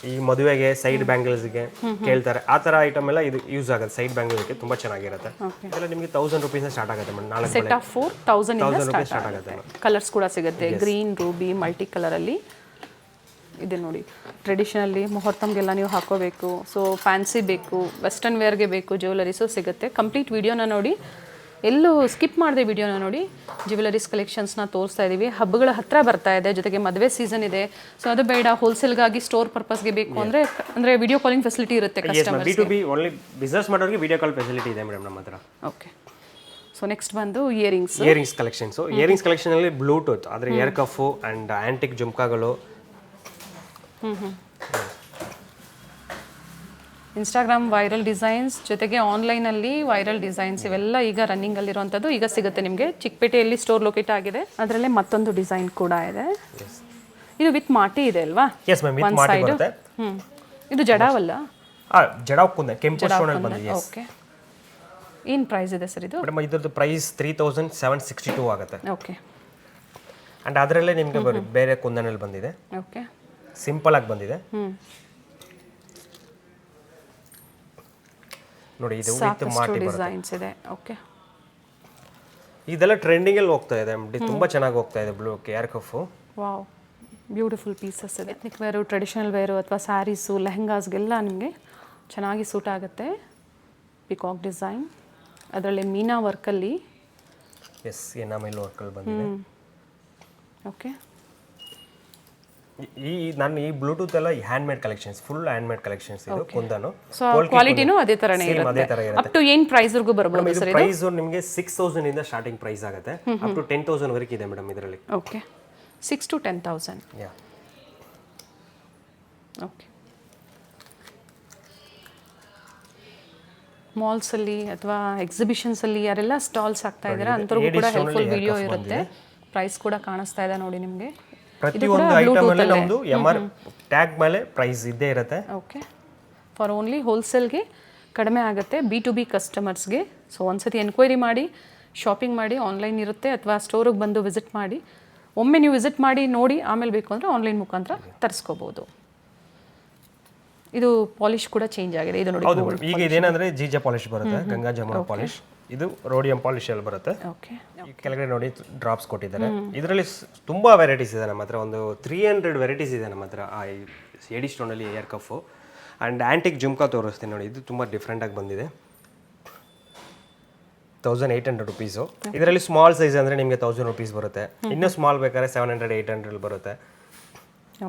ಈ ಮದುವೆಗೆ ಸೈಡ್ ಬ್ಯಾಂಗಲ್ಸ್ಗೆ ಕೇಳ್ತಾರೆ, ಆ ಥರ ಐಟಮ್ ಎಲ್ಲ ಇದು ಯೂಸ್ ಆಗುತ್ತೆ. ಸೈಡ್ ಬ್ಯಾಂಗಲ್ಸ್ಗೆ ತುಂಬ ಚೆನ್ನಾಗಿರುತ್ತೆ. ಇದೆಲ್ಲ ನಿಮಗೆ 1000 ರುಪೀಸ್ ಸ್ಟಾರ್ಟ್ ಆಗುತ್ತೆ madam. 4 set of 4000 rupees start ಆಗುತ್ತೆ. ಕಲರ್ಸ್ ಕೂಡ ಸಿಗುತ್ತೆ, ಗ್ರೀನ್, ರೂಬಿ, ಮಲ್ಟಿ ಕಲರಲ್ಲಿ ಇದೆ ನೋಡಿ. ಟ್ರೆಡಿಷನಲ್ಲಿ ಮುಹೂರ್ತಮ್ಗೆಲ್ಲ ನೀವು ಹಾಕೋಬೇಕು, ಸೊ ಫ್ಯಾನ್ಸಿ ಬೇಕು, ವೆಸ್ಟರ್ನ್ ವೇರ್ಗೆ ಬೇಕು, ಜ್ಯುವೆಲರೀಸು ಸಿಗುತ್ತೆ. ಕಂಪ್ಲೀಟ್ ವಿಡಿಯೋನ ನೋಡಿ, ಎಲ್ಲೂ ಸ್ಕಿಪ್ ಮಾಡಿದೆ ವಿಡಿಯೋನ ನೋಡಿ. ಜ್ಯುವೆಲರೀಸ್ ಕಲೆಕ್ಷನ್ಸ್ನ ತೋರಿಸ್ತಾ ಇದ್ದೀವಿ. ಹಬ್ಬಗಳ ಹತ್ತಿರ ಬರ್ತಾ ಇದೆ, ಜೊತೆಗೆ ಮದುವೆ ಸೀಸನ್ ಇದೆ. ಸೊ ಅದು ಬೇಡ, ಹೋಲ್ಸೇಲ್ಗಾಗಿ ಸ್ಟೋರ್ ಪರ್ಪಸ್ಗೆ ಬೇಕು ಅಂದರೆ ವಿಡಿಯೋ ಕಾಲಿಂಗ್ ಫೆಸಿಲಿಟಿ ಇರುತ್ತೆ ಕಸ್ಟಮರ್ಸ್. B2B ಓನ್ಲಿ ಬಿಸ್ನೆಸ್ ಮಾಡೋರಿಗೆ ವಿಡಿಯೋ ಕಾಲ್ ಫೆಸಿಲಿಟಿ ಇದೆ ಮೇಡಮ್ ನಮ್ಮ ಹತ್ರ. ಓಕೆ, ಸೊ ನೆಕ್ಸ್ಟ್ ಬಂದು ಇಯರಿಂಗ್ಸ್ ಕಲೆಕ್ಷನ್ಸು. ಇಯರಿಂಗ್ಸ್ ಕಲೆಕ್ಷನಲ್ಲಿ ಬ್ಲೂಟೂತ್, ಆದರೆ ಏರ್ ಕಫು ಆ್ಯಂಡ್ ಆ್ಯಂಟಿಕ್ ಜುಮ್ಕಾಗಳು. ಇನ್ಸ್ಟಾಗ್ರಾಮ್ ವೈರಲ್ ಡಿಸೈನ್ಸ್ ಜೊತೆಗೆ ಆನ್ಲೈನಲ್ಲಿ ವೈರಲ್ ಡಿಸೈನ್ಸ್ ಇವೆಲ್ಲ ಈಗ ರನ್ನಿಂಗಲ್ಲಿರುವಂಥದ್ದು ಈಗ ಸಿಗುತ್ತೆ ನಿಮಗೆ. ಚಿಕ್ಕಪೇಟೆಯಲ್ಲಿ ಸ್ಟೋರ್ ಲೊಕೇಟ್ ಆಗಿದೆ. ಅದರಲ್ಲೇ ಮತ್ತೊಂದು ಡಿಸೈನ್ ಕೂಡ ಇದೆ. ಇದು ವಿತ್ ಮಾಟಿ ಇದೆ ಅಲ್ವಾ? ಎಸ್ ಮ್ಯಾಮ್, ವಿತ್ ಮಾಟಿ ಬರುತ್ತೆ. ಇದು ಜಡಾವಲ್ಲ? ಜಡಾವ್ ಕುಂದ ಕೆಂಪು ಸ್ಟೋನಲ್ಲಿ ಬಂದಿದೆ. ಓಕೆ, ಏನು ಪ್ರೈಸ್ ಇದೆ ಸರ್ ಇದು? ಮೇಡಮ್ ಇದ್ರದ್ದು ಪ್ರೈಸ್ 3762 ಆಗುತ್ತೆ. ಓಕೆ, ಆ್ಯಂಡ್ ಅದರಲ್ಲೇ ನಿಮಗೆ ಬೇರೆ ಕುಂದನಲ್ಲಿ ಬಂದಿದೆ. ಓಕೆ, ಸಿಂಪಲ್ ಆಗಿ ಬಂದಿದೆ ನೋಡಿ. ಇದು ವಿತ್ ಮಾಟಿ ಡಿಸೈನ್ಸ್ ಇದೆ. ಓಕೆ, ಇದೆಲ್ಲ ಟ್ರೆಂಡಿಂಗ್ ಅಲ್ಲಿ ಹೋಗ್ತಾ ಇದೆ, ತುಂಬಾ ಚೆನ್ನಾಗಿ ಹೋಗ್ತಾ ಇದೆ. Blue air cuff, wow, beautiful pieces ಇದೆ. ಎತ್ನಿಕ್ ವೇರು, ಟ್ರೆಡಿಷನಲ್ ವೇರು ಅಥವಾ ಸ್ಯಾರೀಸು, ಲೆಹಂಗಾಸ್ಗೆಲ್ಲ ನಿಮಗೆ ಚೆನ್ನಾಗಿ ಸೂಟ್ ಆಗುತ್ತೆ. ಪಿಕಾಕ್ ಡಿಸೈನ್, ಅದರಲ್ಲಿ ಮೀನಾ ವರ್ಕಲ್ಲಿ. ಎಸ್, ಎನಾಮಿಲ್ ವರ್ಕಲ್ಲಿ ಬಂದಿದೆ. ಓಕೆ, ಈ ಬ್ಲೂಟೂತ್ ಎಲ್ಲ hand made collections, full hand made collections. ಇದು ಕುಂದನು ಕ್ವಾಲಿಟಿನೂ ಅದೇ ತರನೇ ಇರುತ್ತೆ. ಅಪ್ ಟು ಏನು ಪ್ರೈಸ್ ವರೆಗೂ ಬರಬಹುದು ಸರ್? ಇದು ಪ್ರೈಸ್ ನಿಮಗೆ 6000 ಇಂದ ಸ್ಟಾರ್ಟಿಂಗ್ ಪ್ರೈಸ್ ಆಗುತ್ತೆ, ಅಪ್ ಟು 10000 ವರೆಗೆ ಇದೆ ಮೇಡಮ್ ಇದರಲ್ಲಿ. Okay, 6 to 10,000. Yeah, okay. ಮಾಲ್ಸಲ್ಲಿ ಅಥವಾ ಎಕ್ಸಿಬಿಷನ್ಸಲ್ಲಿ ಯಾರೆಲ್ಲ ಸ್ಟಾಲ್ಸ್ ಹಾಕ್ತಾ ಇದ್ದಾರೆ ಅಂಥವ್ರಿಗೂ ಕೂಡ ಹೆಲ್ಪ್ಫುಲ್ ವಿಡಿಯೋ ಇರುತ್ತೆ. ಪ್ರೈಸ್ ಕೂಡ ಕಾಣಿಸ್ತಾ ಇದೆ ನೋಡಿ ನಿಮಗೆ. ಪ್ರತಿಯೊಂದು ಐಟಮ್ ಅಲ್ಲಿ ನಮ್ಮದು MR ಟ್ಯಾಗ್ ಮೇಲೆ ಪ್ರೈಸ್ ಇದ್ದೇ ಇರುತ್ತೆ. ಓಕೆ, ಫಾರ್ ಓನ್ಲಿ ಹೋಲ್ಸೇಲ್ಗೆ ಕಡಿಮೆ ಆಗುತ್ತೆ, B2B ಕಸ್ಟಮರ್ಸ್ಗೆ. ಸೊ ಒಂದ್ಸತಿ ಎನ್ಕ್ವೈರಿ ಮಾಡಿ, ಶಾಪಿಂಗ್ ಮಾಡಿ. ಆನ್ಲೈನ್ ಇರುತ್ತೆ ಅಥವಾ ಸ್ಟೋರಿಗೆ ಬಂದು ವಿಸಿಟ್ ಮಾಡಿ. ಒಮ್ಮೆ ನೀವು ವಿಸಿಟ್ ಮಾಡಿ ನೋಡಿ, ಆಮೇಲೆ ಬೇಕು ಅಂದರೆ ಆನ್ಲೈನ್ ಮುಖಾಂತರ ತರಿಸ್ಕೋಬೋದು. ಇದು ಪಾಲಿಶ್ ಕೂಡ ಚೇಂಜ್ ಆಗಿದೆ. ಇದು ನೋಡಿ, ಹೌದು ಮೇಡಮ್. ಈಗ ಇದೇನಂದ್ರೆ ಜೀಜಾ ಪಾಲಿಶ್ ಬರುತ್ತೆ, ಗಂಗಾ ಜಮುನಾ ಪಾಲಿಶ್. ಇದು ರೋಡಿಯಂ ಪಾಲಿಶ್ ಅಲ್ಲಿ ಬರುತ್ತೆ. ಓಕೆ, ಈ ಕೆಳಗಡೆ ನೋಡಿ ಡ್ರಾಪ್ಸ್ ಕೊಟ್ಟಿದ್ದಾರೆ. ಇದರಲ್ಲಿ ತುಂಬಾ ವೆರೈಟೀಸ್ ಇದೆ ನಮ್ಮ ಹತ್ರ, ಒಂದು 300 ವೆರೈಟೀಸ್ ಇದೆ ನಮ್ಮ ಹತ್ರ. ಆ ಎಡಿ ಸ್ಟೋನಲ್ಲಿ air cuff and antique jhumka ತೋರಿಸ್ತೀನಿ ನೋಡಿ. ಇದು ತುಂಬ ಡಿಫ್ರೆಂಟಾಗಿ ಬಂದಿದೆ. 1800 ರುಪೀಸು. ಇದರಲ್ಲಿ ಸ್ಮಾಲ್ ಸೈಜ್ ಅಂದರೆ ನಿಮಗೆ 1000 ರುಪೀಸ್ ಬರುತ್ತೆ. ಇನ್ನೂ ಸ್ಮಾಲ್ ಬೇಕಾದ್ರೆ 700, 800 ಬರುತ್ತೆ.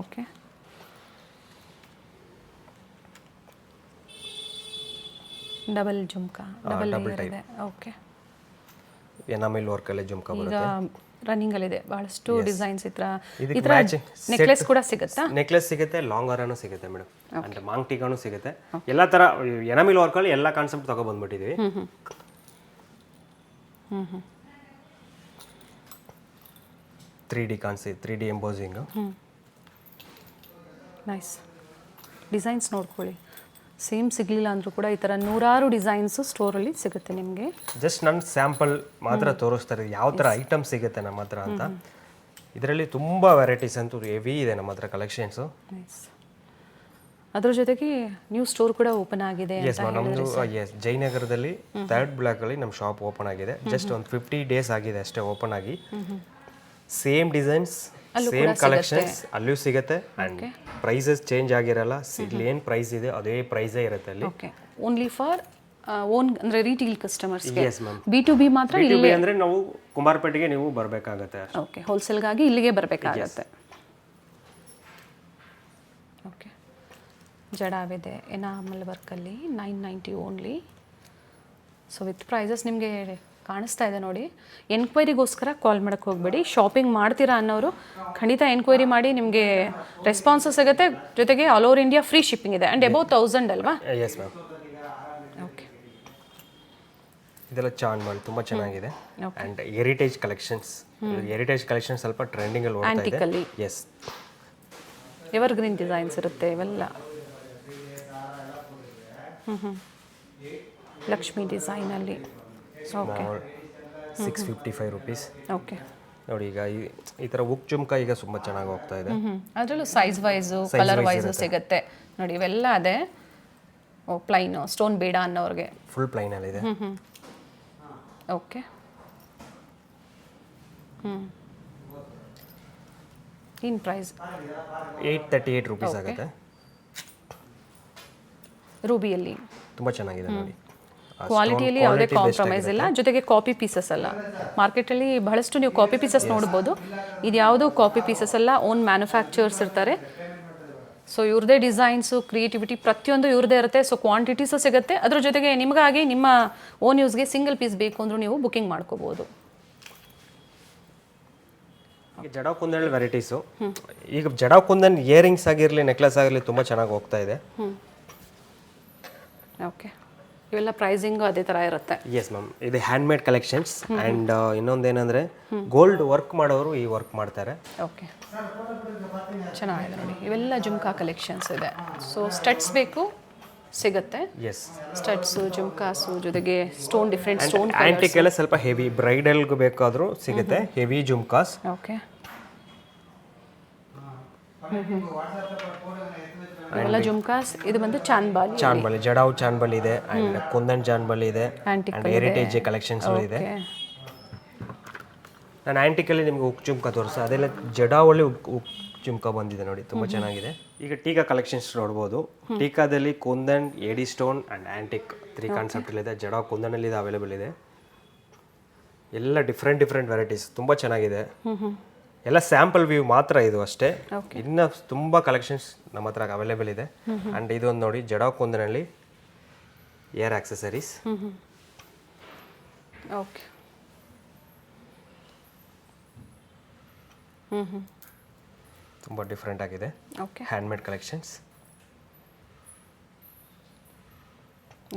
ಓಕೆ, ಡಬಲ್ ಜುಮ್ಕಾ, ಡಬಲ್ ಇದೆ. ಓಕೆ, ಎನಾಮಿಲ್ ವರ್ಕಲ್ಲಿ ಜುಮ್ಕಾ ಈಗ ಬರುತ್ತೆ. ರನ್ನಿಂಗ್ ಅಲ್ಲಿ ಇದೆ ಬಹಳಷ್ಟು ಡಿಸೈನ್ಸ್. ಈ ಥರ ನೆಕ್ಲೆಸ್ ಕೂಡ ಸಿಗುತ್ತಾ? ನೆಕ್ಲೆಸ್ ಸಿಗುತ್ತೆ, ಲಾಂಗ್ ಹಾರನೂ ಸಿಗುತ್ತೆ ಮೇಡಮ್, ಅಂದ್ರೆ ಮಾಂಗ್ ಟೀಕಾನು ಸಿಗುತ್ತೆ. ಎಲ್ಲ ಥರ ಎನಾಮಿಲ್ ವರ್ಕಲ್ಲಿ ಎಲ್ಲ ಕಾನ್ಸೆಪ್ಟ್ ತಗೊಬಂದ್ಬಿಟ್ಟಿದ್ದೀವಿ. 3D concept, 3D embossing. Nice designs ನೋಡ್ಕೊಳ್ಳಿ. ಸೇಮ್ ಸಿಗಲಿಲ್ಲ ಅಂದರೂ ಕೂಡ ಈ ಥರ ನೂರಾರು ಡಿಸೈನ್ಸು ಸ್ಟೋರಲ್ಲಿ ಸಿಗುತ್ತೆ ನಿಮಗೆ. ಜಸ್ಟ್ ನನ್ನ ಸ್ಯಾಂಪಲ್ ಮಾತ್ರ ತೋರಿಸ್ತಾರೆ ಯಾವ ಥರ ಐಟಮ್ ಸಿಗುತ್ತೆ ನಮ್ಮ ಹತ್ರ ಅಂತ. ಇದರಲ್ಲಿ ತುಂಬ ವೆರೈಟೀಸ್ ಅಂತೂ ಹೆವಿ ಇದೆ ನಮ್ಮ ಹತ್ರ ಕಲೆಕ್ಷನ್ಸು. ನೈಸ್. ಅದ್ರ ಜೊತೆಗೆ ನ್ಯೂ ಸ್ಟೋರ್ ಕೂಡ ಓಪನ್ ಆಗಿದೆ. ಎಸ್ ನಮ್ಮದು ಜಯನಗರದಲ್ಲಿ 3rd ಬ್ಲಾಕಲ್ಲಿ ನಮ್ಮ ಶಾಪ್ ಓಪನ್ ಆಗಿದೆ. ಜಸ್ಟ್ ಒಂದು 50 ಡೇಸ್ ಆಗಿದೆ ಅಷ್ಟೇ ಓಪನ್ ಆಗಿ. ಸೇಮ್ ಡಿಸೈನ್ಸ್, ಸೇಮ್ ಕಲೆಕ್ಷನ್ಸ್ ಅಲ್ಲೂ ಸಿಗುತ್ತೆ. ಆ್ಯಂಡ್ ಪ್ರೈಸಸ್ ಚೇಂಜ್ ಆಗಿರಲ್ಲ. ಇಲ್ಲಿ ಏನು ಪ್ರೈಸ್ ಇದೆ ಅದೇ ಪ್ರೈಸೇ ಇರುತ್ತೆ ಅಲ್ಲಿ. ಓಕೆ, ಓನ್ಲಿ ಫಾರ್ ಓನ್ ಅಂದರೆ ರೀಟೇಲ್ ಕಸ್ಟಮರ್ಸ್ಗೆ. Yes ma'am. B2B ಮಾತ್ರ B2B ಅಂದರೆ ನಾವು ಕುಂಬಾರಪೇಟೆಗೆ ನೀವು ಬರಬೇಕಾಗತ್ತೆ. ಓಕೆ, ಹೋಲ್ಸೇಲ್ಗಾಗಿ ಇಲ್ಲಿಗೆ ಬರಬೇಕಾಗತ್ತೆ. ಓಕೆ, ಜಡಾವಿದೆ ಎನಾಮಲ್ ವರ್ಕಲ್ಲಿ 990 ಓನ್ಲಿ. ಸೊ ವಿತ್ ಪ್ರೈಸಸ್ ನಿಮಗೆ ಕಾಣಿಸ್ತಾ ಇದೆ ನೋಡಿ. ಎನ್ಕ್ವೈರಿಗೋಸ್ಕರ ಕಾಲ್ ಮಾಡೋಕ್ಕೆ ಹೋಗಬೇಡಿ. ಶಾಪಿಂಗ್ ಮಾಡ್ತೀರಾ ಅನ್ನೋರು ಖಂಡಿತ ಎನ್ಕ್ವೈರಿ ಮಾಡಿ, ನಿಮಗೆ ರೆಸ್ಪಾನ್ಸು ಸಿಗುತ್ತೆ. ಜೊತೆಗೆ all over India free shipping ಇದೆ. ಆ್ಯಂಡ್ ಅಬೌವ್ 1000 ಅಲ್ವಾ? Yes ma'am. ಓಕೆ, ಇದೆಲ್ಲ ಚಾಂಡ್ಮಲ್ ತುಂಬ ಚೆನ್ನಾಗಿದೆ. And heritage collections. Heritage collections ಸ್ವಲ್ಪ ಟ್ರೆಂಡಿಂಗಲ್ಲಿ ಓಡ್ತಾ ಇದೆ. ಆ್ಯಂಟಿಕಲ್ಲಿ ಎಸ್, ಎವರ್ ಗ್ರೀನ್ ಡಿಸೈನ್ಸ್ ಇರುತ್ತೆ ಇವೆಲ್ಲ. ಲಕ್ಷ್ಮಿ ಡಿಸೈನಲ್ಲಿ. Okay, 655 rupees. ಓಕೆ ನೋಡಿ, ಈಗ ಈ ಥರ ಉಕ್ ಜುಮ್ಕಾ ಈಗ ತುಂಬ ಚೆನ್ನಾಗಿ ಹೋಗ್ತಾ ಇದೆ. ಅದರಲ್ಲೂ ಸೈಜ್ ವೈಸು ಕಲರ್ ವೈಸು ಸಿಗುತ್ತೆ ನೋಡಿ. ಇವೆಲ್ಲ ಅದೇ. ಓ, ಪ್ಲೈನು ಸ್ಟೋನ್ ಬೇಡ ಅನ್ನೋರಿಗೆ ಫುಲ್ ಪ್ಲೈನಲ್ಲಿದೆ. ಓಕೆ. ಇನ್ ಪ್ರೈಸ್ 838 ರುಪೀಸ್ ಆಗುತ್ತೆ. ರೂಬಿಯಲ್ಲಿ ತುಂಬ ಚೆನ್ನಾಗಿದೆ ನೋಡಿ. ಕ್ವಾಲಿಟಿಯಲ್ಲಿ ಯಾವುದೇ ಕಾಂಪ್ರಮೈಸ್ ಇಲ್ಲ. ಜೊತೆಗೆ ಕಾಪಿ ಪೀಸಸ್ ಅಲ್ಲ. ಮಾರ್ಕೆಟಲ್ಲಿ ಬಹಳಷ್ಟು ನೀವು ಕಾಪಿ ಪೀಸಸ್ ನೋಡ್ಬೋದು. ಇದು ಯಾವುದೋ ಕಾಪಿ ಪೀಸಸ್ ಅಲ್ಲ, ಓನ್ ಮ್ಯಾನುಫ್ಯಾಕ್ಚರ್ಸ್ ಇರ್ತಾರೆ. ಸೊ ಇವ್ರದೇ ಡಿಸೈನ್ಸು, ಕ್ರಿಯೇಟಿವಿಟಿ ಪ್ರತಿಯೊಂದು ಇವ್ರದೇ ಇರುತ್ತೆ. ಸೊ ಕ್ವಾಂಟಿಟೀಸು ಸಿಗುತ್ತೆ. ಅದ್ರ ಜೊತೆಗೆ ನಿಮಗಾಗಿ ನಿಮ್ಮ ಓನ್ ಯೂಸ್ಗೆ ಸಿಂಗಲ್ ಪೀಸ್ ಬೇಕು ಅಂದರೂ ನೀವು ಬುಕ್ಕಿಂಗ್ ಮಾಡ್ಕೋಬೋದು. ಜಡಾವ್ ಕುಂದನ್ ವೆರೈಟೀಸು. ಈಗ ಜಡಾವ್ ಕುಂದನ್ ಇಯರಿಂಗ್ಸ್ ಆಗಿರಲಿ, ನೆಕ್ಲೆಸ್ ಆಗಿರಲಿ ತುಂಬ ಚೆನ್ನಾಗಿ ಹೋಗ್ತಾ ಇದೆ. ಓಕೆ, ಇವೆಲ್ಲ ಪ್ರೈಸಿಂಗು ಅದೇ ಥರ ಇರುತ್ತೆ. Yes ma'am. ಇದು ಹ್ಯಾಂಡ್ ಮೇಡ್ ಕಲೆಕ್ಷನ್ಸ್. ಆ್ಯಂಡ್ ಇನ್ನೊಂದೇನೆಂದರೆ ಗೋಲ್ಡ್ ವರ್ಕ್ ಮಾಡೋರು ಈ ವರ್ಕ್ ಮಾಡ್ತಾರೆ. ಓಕೆ, ಚೆನ್ನಾಗಿದೆ ನೋಡಿ. ಇವೆಲ್ಲ ಜುಮ್ಕಾ ಕಲೆಕ್ಷನ್ಸ್ ಇದೆ. ಸೊ ಸ್ಟಡ್ಸ್ ಬೇಕು ಸಿಗುತ್ತೆ. ಎಸ್, ಸ್ಟಡ್ಸು, ಜುಮ್ಕಾಸು, ಜೊತೆಗೆ ಸ್ಟೋನ್, ಡಿಫ್ರೆಂಟ್ ಸ್ಟೋನ್. ಆ್ಯಂಟಿಕ್ ಎಲ್ಲ ಸ್ವಲ್ಪ ಹೆವಿ, ಬ್ರೈಡಲ್ಗೂ ಬೇಕಾದರೂ ಸಿಗುತ್ತೆ ಹೆವಿ ಜುಮ್ಕಾಸ್. ಓಕೆ, ಇವೆಲ್ಲ ಜುಮ್ಕಾಸ್. ಇದು ಬಂದು ಚಾನ್ಬಾಲಿ, ಜಡಾವ್ ಚಾನ್ಬಾಲಿ ಇದೆ. ಆ್ಯಂಡ್ ಕುಂದನ್ ಚಾನ್ಬಾಲಿ ಇದೆ. ಆ್ಯಂಡ್ ಹೆರಿಟೇಜ್ ಕಲೆಕ್ಷನ್ಸ್ ಇದೆ. ನಾನು ಆ್ಯಂಟಿಕಲ್ಲಿ ನಿಮ್ಗೆ ಉಕ್ ಜುಮ್ಕಾ ತೋರಿಸ, ಅದೆಲ್ಲ ಜಡಾವಲ್ಲಿ ಉಕ್ ಜುಮ್ಕಾ ಬಂದಿದೆ ನೋಡಿ, ತುಂಬ ಚೆನ್ನಾಗಿದೆ. ಈಗ ಟೀಕಾ ಕಲೆಕ್ಷನ್ಸ್ ನೋಡ್ಬೋದು. ಟೀಕಾದಲ್ಲಿ ಕುಂದನ್, ಏಡಿ ಸ್ಟೋನ್ ಆ್ಯಂಡ್ ಆ್ಯಂಟಿಕ್ 3 ಕಾನ್ಸೆಪ್ಟಲ್ಲಿದೆ. ಜಡಾವ್ ಕುಂದನಲ್ಲಿ ಇದು ಅವೈಲೇಬಲ್ ಇದೆ. ಎಲ್ಲ ಡಿಫ್ರೆಂಟ್ ವೆರೈಟೀಸ್ ತುಂಬ ಚೆನ್ನಾಗಿದೆ. ಎಲ್ಲ ಸ್ಯಾಂಪಲ್ ವ್ಯೂ ಮಾತ್ರ ಇದು ಅಷ್ಟೇ. ಇನ್ನು ತುಂಬ ಕಲೆಕ್ಷನ್ಸ್ ನಮ್ಮ ಹತ್ರ ಅವೈಲೇಬಲ್ ಇದೆ. ಆ್ಯಂಡ್ ಇದೊಂದು ನೋಡಿ, ಜಡಾವ್ ಕುಂದನಲ್ಲಿ ಏರ್ ಆಕ್ಸೆಸರೀಸ್. ಓಕೆ, ತುಂಬ ಡಿಫ್ರೆಂಟ್ ಆಗಿದೆ. Okay, hand made collections.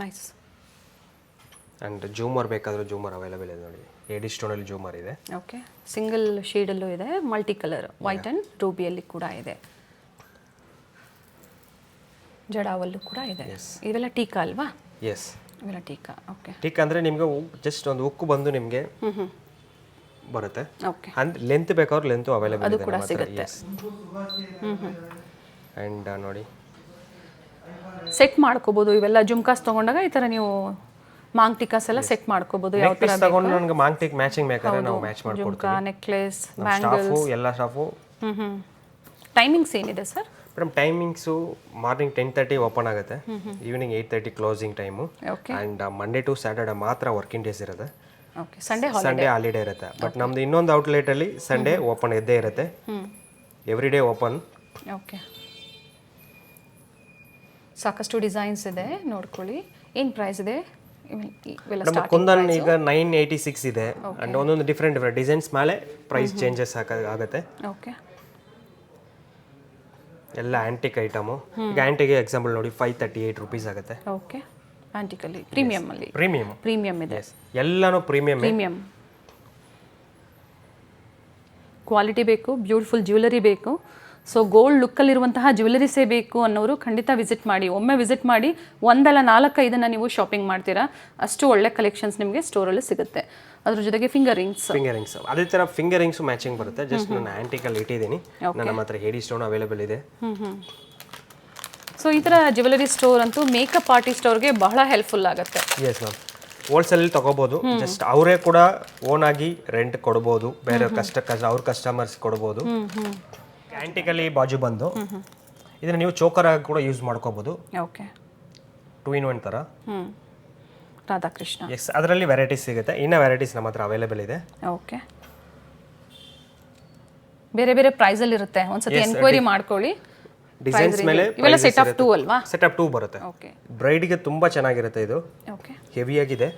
Nice. And ಜೂಮರ್ ಬೇಕಾದರೂ ಜೂಮರ್ ಅವೈಲೇಬಲ್ ಇದೆ ನೋಡಿ. ಏಡಿ ಸ್ಟೋನಲ್ಲಿ ಜೂಮರ್ ಇದೆ. ಓಕೆ, ಸಿಂಗಲ್ ಶೇಡಲ್ಲೂ ಇದೆ, ಮಲ್ಟಿ ಕಲರ್, ವೈಟ್ ಆ್ಯಂಡ್ ರೂಬಿಯಲ್ಲಿ ಕೂಡ ಇದೆ, ಜಡಾವಲ್ಲೂ ಕೂಡ ಇದೆ. ಇವೆಲ್ಲ ಟೀಕಾ ಅಲ್ವಾ? ಎಸ್, ಇವೆಲ್ಲ ಟೀಕಾ. ಓಕೆ, ಟೀಕಾ ಅಂದರೆ ನಿಮಗೆ ಜಸ್ಟ್ ಒಂದು ಉಕ್ಕು ಬಂದು ನಿಮಗೆ ಬರುತ್ತೆ. ಓಕೆ, ಅಂದ್ರೆ ಲೆಂತ್ ಬೇಕಾದ್ರೂ ಲೆಂತು ಅವೈಲೇಬಲ್ ಅದು ಇದೆ ಕೂಡ ನಮ್ಮ ಹತ್ರ. ಸಿಗುತ್ತೆ. ಆ್ಯಂಡ್ ನೋಡಿ, ಸೆಟ್ ಮಾಡ್ಕೋಬೋದು. ಇವೆಲ್ಲ ಜುಮ್ಕಾಸ್ ತೊಗೊಂಡಾಗ ಈ ಥರ ನೀವು ಮಾಂಗ್ ಟಿಕಾಸ್ ಎಲ್ಲ ಸೆಟ್ ಮಾಡ್ಕೋಬೋದು. ಯಾವ ಥರ ತಗೊಂಡು ನನಗೆ ಮಾಂಗ್ ಟಿಕ್ ಮ್ಯಾಚಿಂಗ್ ಬೇಕಾದ್ರೆ ನಾವು ಮ್ಯಾಚ್ ಮಾಡ್ಕೊಡ್ತೀವಿ. ಜುಮ್ಕಾ, ನೆಕ್ಲೆಸ್, ಸ್ಟಾಫು ಎಲ್ಲ ಸ್ಟಾಫು. ಟೈಮಿಂಗ್ಸ್ ಏನಿದೆ sir? Madam timings morning 10:30 open ಆಗುತ್ತೆ, evening 8:30 closing time. Okay, and Monday to Saturday ಮಾತ್ರ ವರ್ಕಿಂಗ್ ಡೇಸ್ ಇರುತ್ತೆ. ಓಕೆ, ಸಂಡೇ ಹಾಲಿಡೇ ಇರುತ್ತೆ. ಬಟ್ ನಮ್ದು ಇನ್ನೊಂದು ಔಟ್ಲೆಟಲ್ಲಿ ಸಂಡೇ ಓಪನ್ ಇದ್ದೇ ಇರುತ್ತೆ. Every day open. ಓಕೆ, ಸಾಕಷ್ಟು ಡಿಸೈನ್ಸ್ ಇದೆ, ನೋಡ್ಕೊಳ್ಳಿ. ಏನು ಪ್ರೈಸ್ ಇದೆ? ನಮ್ಮ ಕುಂದನ್ ಈಗ 986 ಇದೆ. ಅಂಡ್ ಒಂದೊಂದು ಡಿಫ್ರೆಂಟ್ ಡಿಸೈನ್ಸ್ ಮೇಲೆ ಪ್ರೈಸ್ ಚೇಂಜಸ್ ಆಗುತ್ತೆ. ಓಕೆ, ಎಲ್ಲ ಆ್ಯಂಟಿಕ್ ಐಟಮು. ಈಗ ಆ್ಯಂಟಿಗೆ ಎಕ್ಸಾಂಪಲ್ ನೋಡಿ 538 ರುಪೀಸ್ ಆಗುತ್ತೆ. ಓಕೆ, ಆ್ಯಂಟಿಕಲ್ಲಿ ಪ್ರೀಮಿಯಮಲ್ಲಿ ಪ್ರೀಮಿಯಮ್ ಇದೆ. ಎಲ್ಲನೂ ಪ್ರೀಮಿಯಮ್. ಕ್ವಾಲಿಟಿ ಬೇಕು, ಬ್ಯೂಟಿಫುಲ್ ಜ್ಯುವೆಲರಿ ಬೇಕು. ಸೊ ಗೋಲ್ಡ್ ಲುಕ್ಕಲ್ಲಿರುವಂತಹ ಜ್ಯುವೆಲರೀಸೇ ಬೇಕು ಅನ್ನೋರು ಖಂಡಿತ ವಿಸಿಟ್ ಮಾಡಿ. ಒಮ್ಮೆ ವಿಸಿಟ್ ಮಾಡಿ, ಒಂದಲ್ಲ 4-5 ನೀವು ಶಾಪಿಂಗ್ ಮಾಡ್ತೀರಾ. ಅಷ್ಟು ಒಳ್ಳೆ ಕಲೆಕ್ಷನ್ಸ್ ನಿಮಗೆ ಸ್ಟೋರಲ್ಲಿ ಸಿಗುತ್ತೆ. ಅದ್ರ ಜೊತೆಗೆ ಫಿಂಗರ್ ರಿಂಗ್ಸ್ ಅದೇ ಥರ ಫಿಂಗರ್ ರಿಂಗ್ಸು ಮ್ಯಾಚಿಂಗ್ ಬರುತ್ತೆ. ಜಸ್ಟ್ ನಾನು ಆ್ಯಂಟಿಕಲ್ಲಿ ಇಟ್ಟಿದ್ದೀನಿ. ನನ್ನ ಹತ್ರ ಹೇಡಿ ಸ್ಟೋನ್ ಅವೈಲೇಬಲ್ ಇದೆ. ಸೊ ಈ ಥರ ಜ್ಯುವೆಲರಿ ಸ್ಟೋರ್ ಅಂತೂ ಮೇಕಪ್ ಆರ್ಟಿಸ್ಟ್ ಅವ್ರಿಗೆ ಬಹಳ ಹೆಲ್ಪ್ಫುಲ್ ಆಗುತ್ತೆ. Yes ma'am. ಹೋಲ್ಸೇಲಲ್ಲಿ ತೊಗೋಬೋದು. ಜಸ್ಟ್ ಅವರೇ ಕೂಡ ಓನ್ ಆಗಿ ರೆಂಟ್ ಕೊಡ್ಬೋದು, ಬೇರೆ ಅವ್ರ ಕಸ್ಟಮರ್ಸ್ ಕೊಡ್ಬೋದು. ಆ್ಯಂಟಿಕಲ್ಲಿ ಬಾಜು ಬಂದು ಇದನ್ನು ನೀವು ಚೋಕರ್ ಆಗಿ ಕೂಡ ಯೂಸ್ ಮಾಡ್ಕೋಬೋದು. ಓಕೆ, 2 in 1 ಥರ. ರಾಧಾಕೃಷ್ಣ. ಎಸ್, ಅದರಲ್ಲಿ ವೆರೈಟೀಸ್ ಸಿಗುತ್ತೆ. ಇನ್ನೂ ವೆರೈಟೀಸ್ ನಮ್ಮ ಹತ್ರ ಅವೈಲೇಬಲ್ ಇದೆ. ಓಕೆ, ಬೇರೆ ಬೇರೆ ಪ್ರೈಸಲ್ಲಿ ಇರುತ್ತೆ, ಒಂದ್ಸತಿ ಎನ್ಕ್ವೈರಿ ಮಾಡ್ಕೊಳ್ಳಿ. ಡಿಸೈನ್ಸ್ ಮೇಲೆ ಇವೆಲ್ಲ ಸೆಟ್ ಆಫ್ 2 ಅಲ್ವಾ? ಸೆಟ್ ಆಫ್ 2 ಬರುತ್ತೆ. ಓಕೆ ಬ್ರೈಡ್ಗೆ ತುಂಬ ಚೆನ್ನಾಗಿರುತ್ತೆ ಇದು, ಓಕೆ. ಹೆವಿಯಾಗಿದೆ.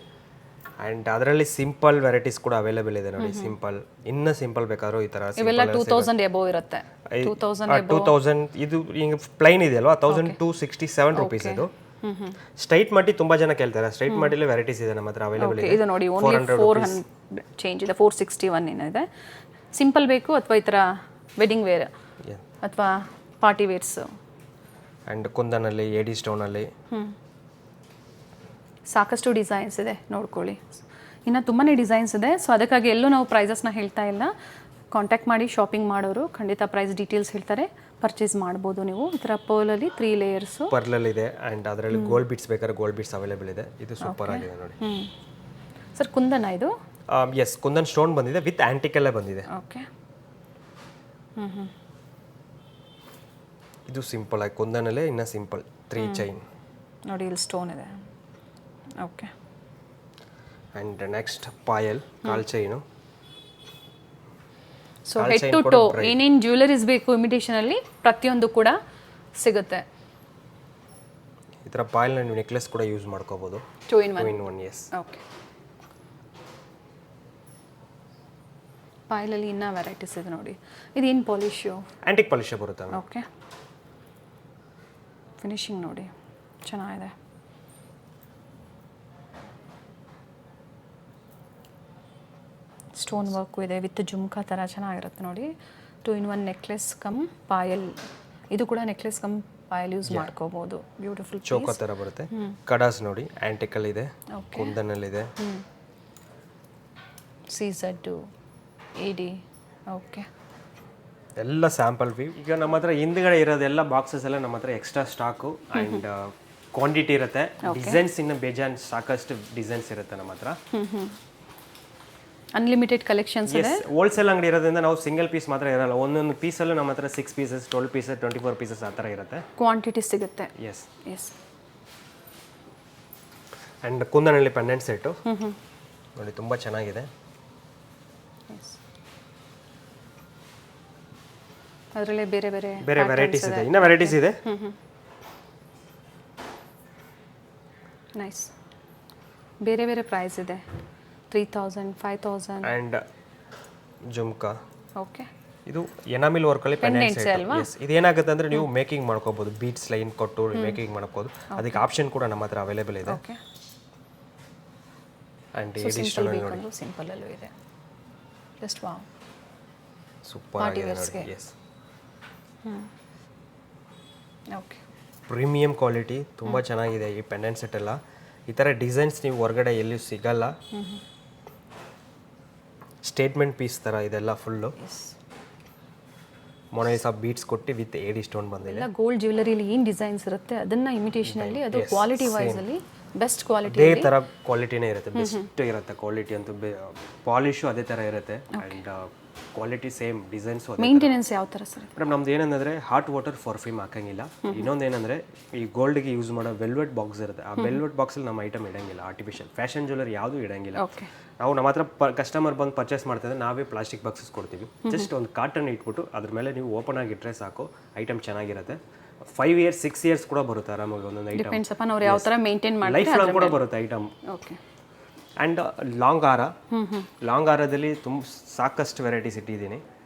ಆ್ಯಂಡ್ ಅದರಲ್ಲಿ ಸಿಂಪಲ್ ವೆರೈಟೀಸ್ ಕೂಡ ಅವೈಲೇಬಲ್ ಇದೆ ನೋಡಿ. ಸಿಂಪಲ್, ಇನ್ನೂ ಸಿಂಪಲ್ ಬೇಕಾದ್ರೂ ಈ ಥರ ಇವೆಲ್ಲ 2000 ಎಬೋ ಇರುತ್ತೆ. 2000 ಇದು ಹಿಂಗೆ ಪ್ಲೈನ್ ಇದೆಯಲ್ವಾ, 1267 ರುಪೀಸ್ ಇದು. ಸ್ಟ್ರೈಟ್ ಮಾಡಿ ತುಂಬ ಜನ ಕೇಳ್ತಾರೆ. ಸ್ಟ್ರೈಟ್ ಮಾಡಿಲೇ ವೆರೈಟೀಸ್ ಇದೆ ನಮ್ಮ ಹತ್ರ ಅವೈಲೇಬಲ್ ಇದೆ. ಇದು ನೋಡಿ ಓನ್ಲಿ 400 ಚೇಂಜ್ ಇದೆ, 461 ಏನಿದೆ. ಸಿಂಪಲ್ ಬೇಕು ಅಥವಾ ಈ ಥರ ವೆಡ್ಡಿಂಗ್ ವೇರ್ ಅಥವಾ ಪಾರ್ಟಿ ವೇರ್ಸ್. ಆ್ಯಂಡ್ ಕುಂದನಲ್ಲಿ, ಏಡಿ ಸ್ಟೋನಲ್ಲಿ ಸಾಕಷ್ಟು ಡಿಸೈನ್ಸ್ ಇದೆ, ನೋಡ್ಕೊಳ್ಳಿ. ಇನ್ನು ತುಂಬಾ ಡಿಸೈನ್ಸ್ ಇದೆ. ಸೊ ಅದಕ್ಕಾಗಿ ಎಲ್ಲೂ ನಾವು ಪ್ರೈಸಸ್ನ ಹೇಳ್ತಾ ಇಲ್ಲ. ಕಾಂಟ್ಯಾಕ್ಟ್ ಮಾಡಿ ಶಾಪಿಂಗ್ ಮಾಡೋರು ಖಂಡಿತ ಪ್ರೈಸ್ ಡೀಟೇಲ್ಸ್ ಹೇಳ್ತಾರೆ, ಪರ್ಚೇಸ್ ಮಾಡ್ಬೋದು ನೀವು. ಈ ಥರ ಪರ್ಲಲ್ಲಿ 3 ಲೇಯರ್ಸು ಪರ್ಲಲ್ಲಿ ಇದೆ. ಆ್ಯಂಡ್ ಅದರಲ್ಲಿ ಗೋಲ್ಡ್ ಬೀಟ್ಸ್ ಬೇಕಾದ್ರೆ ಗೋಲ್ಡ್ ಬೀಟ್ಸ್ ಅವೈಲೇಬಲ್ ಇದೆ. ಇದು ಸೂಪರ್ ಆಗಿದೆ ನೋಡಿ. ಸರ್ ಕುಂದನ ಇದು? ಎಸ್, ಕುಂದನ್ ಸ್ಟೋನ್ ಬಂದಿದೆ, ವಿತ್ ಆ್ಯಂಟಿಕಲ್ಲೇ ಬಂದಿದೆ. ಓಕೆ. ಇದು ಸಿಂಪಲ್ ಆಗಿ ಕುಂದನಲ್ಲೇ ಇನ್ನೂ ಸಿಂಪಲ್ 3 ಚೈನ್ ನೋಡಿ, ಇಲ್ಲಿ ಸ್ಟೋನ್ ಇದೆ. ಓಕೆ. ಆ್ಯಂಡ್ ನೆಕ್ಸ್ಟ್ ಪಾಯಲ್, ಕಾಲ್ chain. So head to toe ಏನೇನು ಜ್ಯುವೆಲರೀಸ್ ಬೇಕು ಇಮಿಟೇಷನಲ್ಲಿ ಪ್ರತಿಯೊಂದು ಕೂಡ ಸಿಗುತ್ತೆ. ಈ ಥರ ಪಾಯಲ್ನ ನೀವು ನೆಕ್ಲೆಸ್ ಕೂಡ ಯೂಸ್ ಮಾಡ್ಕೋಬೋದು. 2 in 1. ಎಸ್. ಓಕೆ. ಪಾಯಲಲ್ಲಿ ಇನ್ನೂ ವೆರೈಟೀಸ್ ಇದೆ ನೋಡಿ. ಇದೇನು ಪಾಲಿಶು? ಆ್ಯಂಟಿಕ್ ಪಾಲಿಶ್ ಬರುತ್ತೆ. ಓಕೆ. ಫಿನಿಶಿಂಗ್ ನೋಡಿ ಚೆನ್ನಾಗಿದೆ. ಸ್ಟೋನ್ ವರ್ಕು ಇದೆ, ವಿತ್ ಜುಮ್ಕಾ ಥರ ಚೆನ್ನಾಗಿರುತ್ತೆ ನೋಡಿ. 2 in 1 ನೆಕ್ಲೆಸ್ ಕಮ್ ಪಾಯಲ್. ಇದು ಕೂಡ ನೆಕ್ಲೆಸ್ ಕಮ್ ಪಾಯಲ್ ಯೂಸ್ ಮಾಡ್ಕೋಬೋದು. ಬ್ಯೂಟಿಫುಲ್ ಚೌಕ ಥರ ಬರುತ್ತೆ. ಕಡಾಸ್ ನೋಡಿ, ಆ್ಯಂಟಿಕಲ್ ಇದೆ, ಕುಂದನಲ್ಲಿದೆ. ಸೀಸಡ್ಡು, AD. ಓಕೆ. ಎಲ್ಲ ಸ್ಯಾಂಪಲ್ ವಿ. ಈಗ ನಮ್ಮ ಹತ್ರ ಹಿಂದ್ಗಡೆ ಇರೋದೆಲ್ಲ ಬಾಕ್ಸಸ್ ಎಲ್ಲ ನಮ್ಮ ಹತ್ರ ಎಕ್ಸ್ಟ್ರಾ ಸ್ಟಾಕು ಆ್ಯಂಡ್ ಕ್ವಾಂಟಿಟಿ ಇರುತ್ತೆ. ಡಿಸೈನ್ಸ್ ಇನ್ನು ಬೇಜಾನ್ ಸಾಕಷ್ಟು ಡಿಸೈನ್ಸ್ ಇರುತ್ತೆ ನಮ್ಮ ಹತ್ರ. ಅನ್ಲಿಮಿಟೆಡ್ ಕಲೆಕ್ಷನ್ಸ್ ಇದೆ. ಹೋಲ್ಸೇಲ್ ಅಂಗಡಿ ಇರೋದ್ರಿಂದ ನಾವು ಸಿಂಗಲ್ ಪೀಸ್ ಮಾತ್ರ ಇರಲ್ಲ. ಒಂದೊಂದು ಪೀಸಲ್ಲೂ ನಮ್ಮ ಹತ್ರ 6 ಪೀಸಸ್, 12 ಪೀಸಸ್, 24 ಪೀಸಸ್ ಆ ಥರ ಇರುತ್ತೆ. ಕ್ವಾಂಟಿಟಿ ಸಿಗುತ್ತೆ. Yes yes. ಆ್ಯಂಡ್ ಕುಂದನಲ್ಲಿ ಪೆಂಡೆಂಟ್ ಸೆಟ್ಟು ನೋಡಿ, ತುಂಬ ಚೆನ್ನಾಗಿದೆ. ಅದರಲ್ಲೇ ಬೇರೆ ಬೇರೆ ಬೇರೆ ವೆರೈಟೀಸ್ ಇದೆ, ಇನ್ನೂ ವೆರೈಟೀಸ್ ಇದೆ. ನೈಸ್. ಬೇರೆ ಬೇರೆ ಪ್ರೈಸ್ ಇದೆ, 3000, 5000. ಆ್ಯಂಡ್ ಜುಮ್ಕಾ. ಓಕೆ. ಇದು ಎನಾಮಿಲ್ ವರ್ಕಲ್ಲಿ ಪೆಂಡೆಂಟ್ ಸೆಟ್. ಎಸ್, ಇದು ಏನಾಗುತ್ತೆ ಅಂದರೆ ನೀವು ಮೇಕಿಂಗ್ ಮಾಡ್ಕೋಬೋದು, ಬೀಟ್ಸ್ ಲೈನ್ ಕೊಟ್ಟು ಮೇಕಿಂಗ್ ಮಾಡ್ಕೋಬೋದು. ಅದಕ್ಕೆ ಆಪ್ಷನ್ ಕೂಡ ನಮ್ಮ ಹತ್ರ ಅವೈಲೇಬಲ್ ಇದೆ. ಓಕೆ. ಆ್ಯಂಡ್ ಏಡಿ ಸ್ಟೋನ್ ನೋಡಿ, ಸಿಂಪಲಲ್ಲೂ ಇದೆ. ಜಸ್ಟ್ ವಾವ್, ಸೂಪರ್ ಆಗಿದೆ ನೋಡಿ. ಎಸ್. ಓಕೆ. ಪ್ರೀಮಿಯಂ ಕ್ವಾಲಿಟಿ, ತುಂಬ ಚೆನ್ನಾಗಿದೆ ಈ ಪೆಂಡೆಂಟ್ ಸೆಟ್ ಎಲ್ಲ. ಈ ಥರ ಡಿಸೈನ್ಸ್ ನೀವು ಹೊರಗಡೆ ಎಲ್ಲೂ ಸಿಗಲ್ಲ. ಸ್ಟೇಟ್ಮೆಂಟ್ ಪೀಸ್ ಥರ ಇದೆಲ್ಲ ಫುಲ್ಲು. ಮೊನಾಲಿಸಾ ಬೀಟ್ಸ್ ಕೊಟ್ಟು ವಿತ್ ಏಡಿ ಸ್ಟೋನ್ ಬಂದಿದೆ. ಎಲ್ಲ ಗೋಲ್ಡ್ ಜ್ಯುವೆಲರಿಲಿ ಏನು ಡಿಸೈನ್ಸ್ ಇರುತ್ತೆ ಅದನ್ನ ಇಮಿಟೇಷನಲ್ಲಿ, ಅದು ಕ್ವಾಲಿಟಿ ವೈಸಲ್ಲಿ ಬೆಸ್ಟ್ ಕ್ವಾಲಿಟಿ, ಅದೇ ಥರ ಕ್ವಾಲಿಟಿನೇ ಇರುತ್ತೆ. ಬೆಸ್ಟ್ ಇರುತ್ತೆ ಕ್ವಾಲಿಟಿ ಅಂತೂ. ಪಾಲಿಶು ಅದೇ ಥರ ಇರುತ್ತೆ. And quality same, designs. Maintenance ಯಾವ ಥರ ಸರ್? ಮೇಡಮ್ ನಮ್ದು ಏನಂದರೆ ಹಾಟ್ ವಾಟರ್ ಪರ್ಫ್ಯೂಮ್ ಹಾಕಂಗಿಲ್ಲ. ಇನ್ನೊಂದು ಏನಂದರೆ ಈ ಗೋಲ್ಡ್ಗೆ ಯೂಸ್ ಮಾಡೋ ವೆಲ್ವೆಟ್ ಬಾಕ್ಸ್ ಇರುತ್ತೆ. ಆ ವೆಲ್ವೆಟ್ ಬಾಕ್ಸಲ್ಲಿ ನಮ್ಮ ಐಟಮ್ ಇಡಂಗಿಲ್ಲ. ಆರ್ಟಿಫಿಷಿಯಲ್ ಫ್ಯಾಷನ್ ಜ್ಯುವೆಲರಿ ಯಾವುದೂ ಇಡಂಗಿಲ್ಲ. ಓಕೆ. ನಾವು ನಮ್ಮ ಹತ್ರ ಕಸ್ಟಮರ್ ಬಂದು ಪರ್ಚೇಸ್ ಮಾಡ್ತಿದ್ರೆ ನಾವೇ ಪ್ಲಾಸ್ಟಿಕ್ ಬಾಕ್ಸಸ್ ಕೊಡ್ತೀವಿ. ಜಸ್ಟ್ ಒಂದು ಕಾಟನ್ ಇಟ್ಬಿಟ್ಟು ಅದ್ರ ಮೇಲೆ ನೀವು ಓಪನ್ ಆಗಿ ಇಟ್ಟರೆ ಸಾಕು, ಐಟಮ್ ಚೆನ್ನಾಗಿರುತ್ತೆ. 5 years 6 years ಕೂಡ ಬರುತ್ತೆ ಆರಾಮಾಗಿ ಒಂದೊಂದು ಐಟಮ್. ಡಿಪೆಂಡ್ಸ್ ಅಪಾನ್ ಅವ್ರು ಯಾವ ಥರ ಮೇಂಟೈನ್ ಮಾಡ್ತಾರೆ, ಲೈಫ್ ಲಾಂಗ್ ಕೂಡ ಬರುತ್ತೆ ಐಟಮ್. ಓಕೆ. ಆ್ಯಂಡ್ ಲಾಂಗ್ ಹಾರ. ಲಾಂಗ್ ಹಾರದಲ್ಲಿ ಸಾಕಷ್ಟು ವೆರೈಟೀಸ್ ಇಟ್ಟಿದ್ದೀನಿ.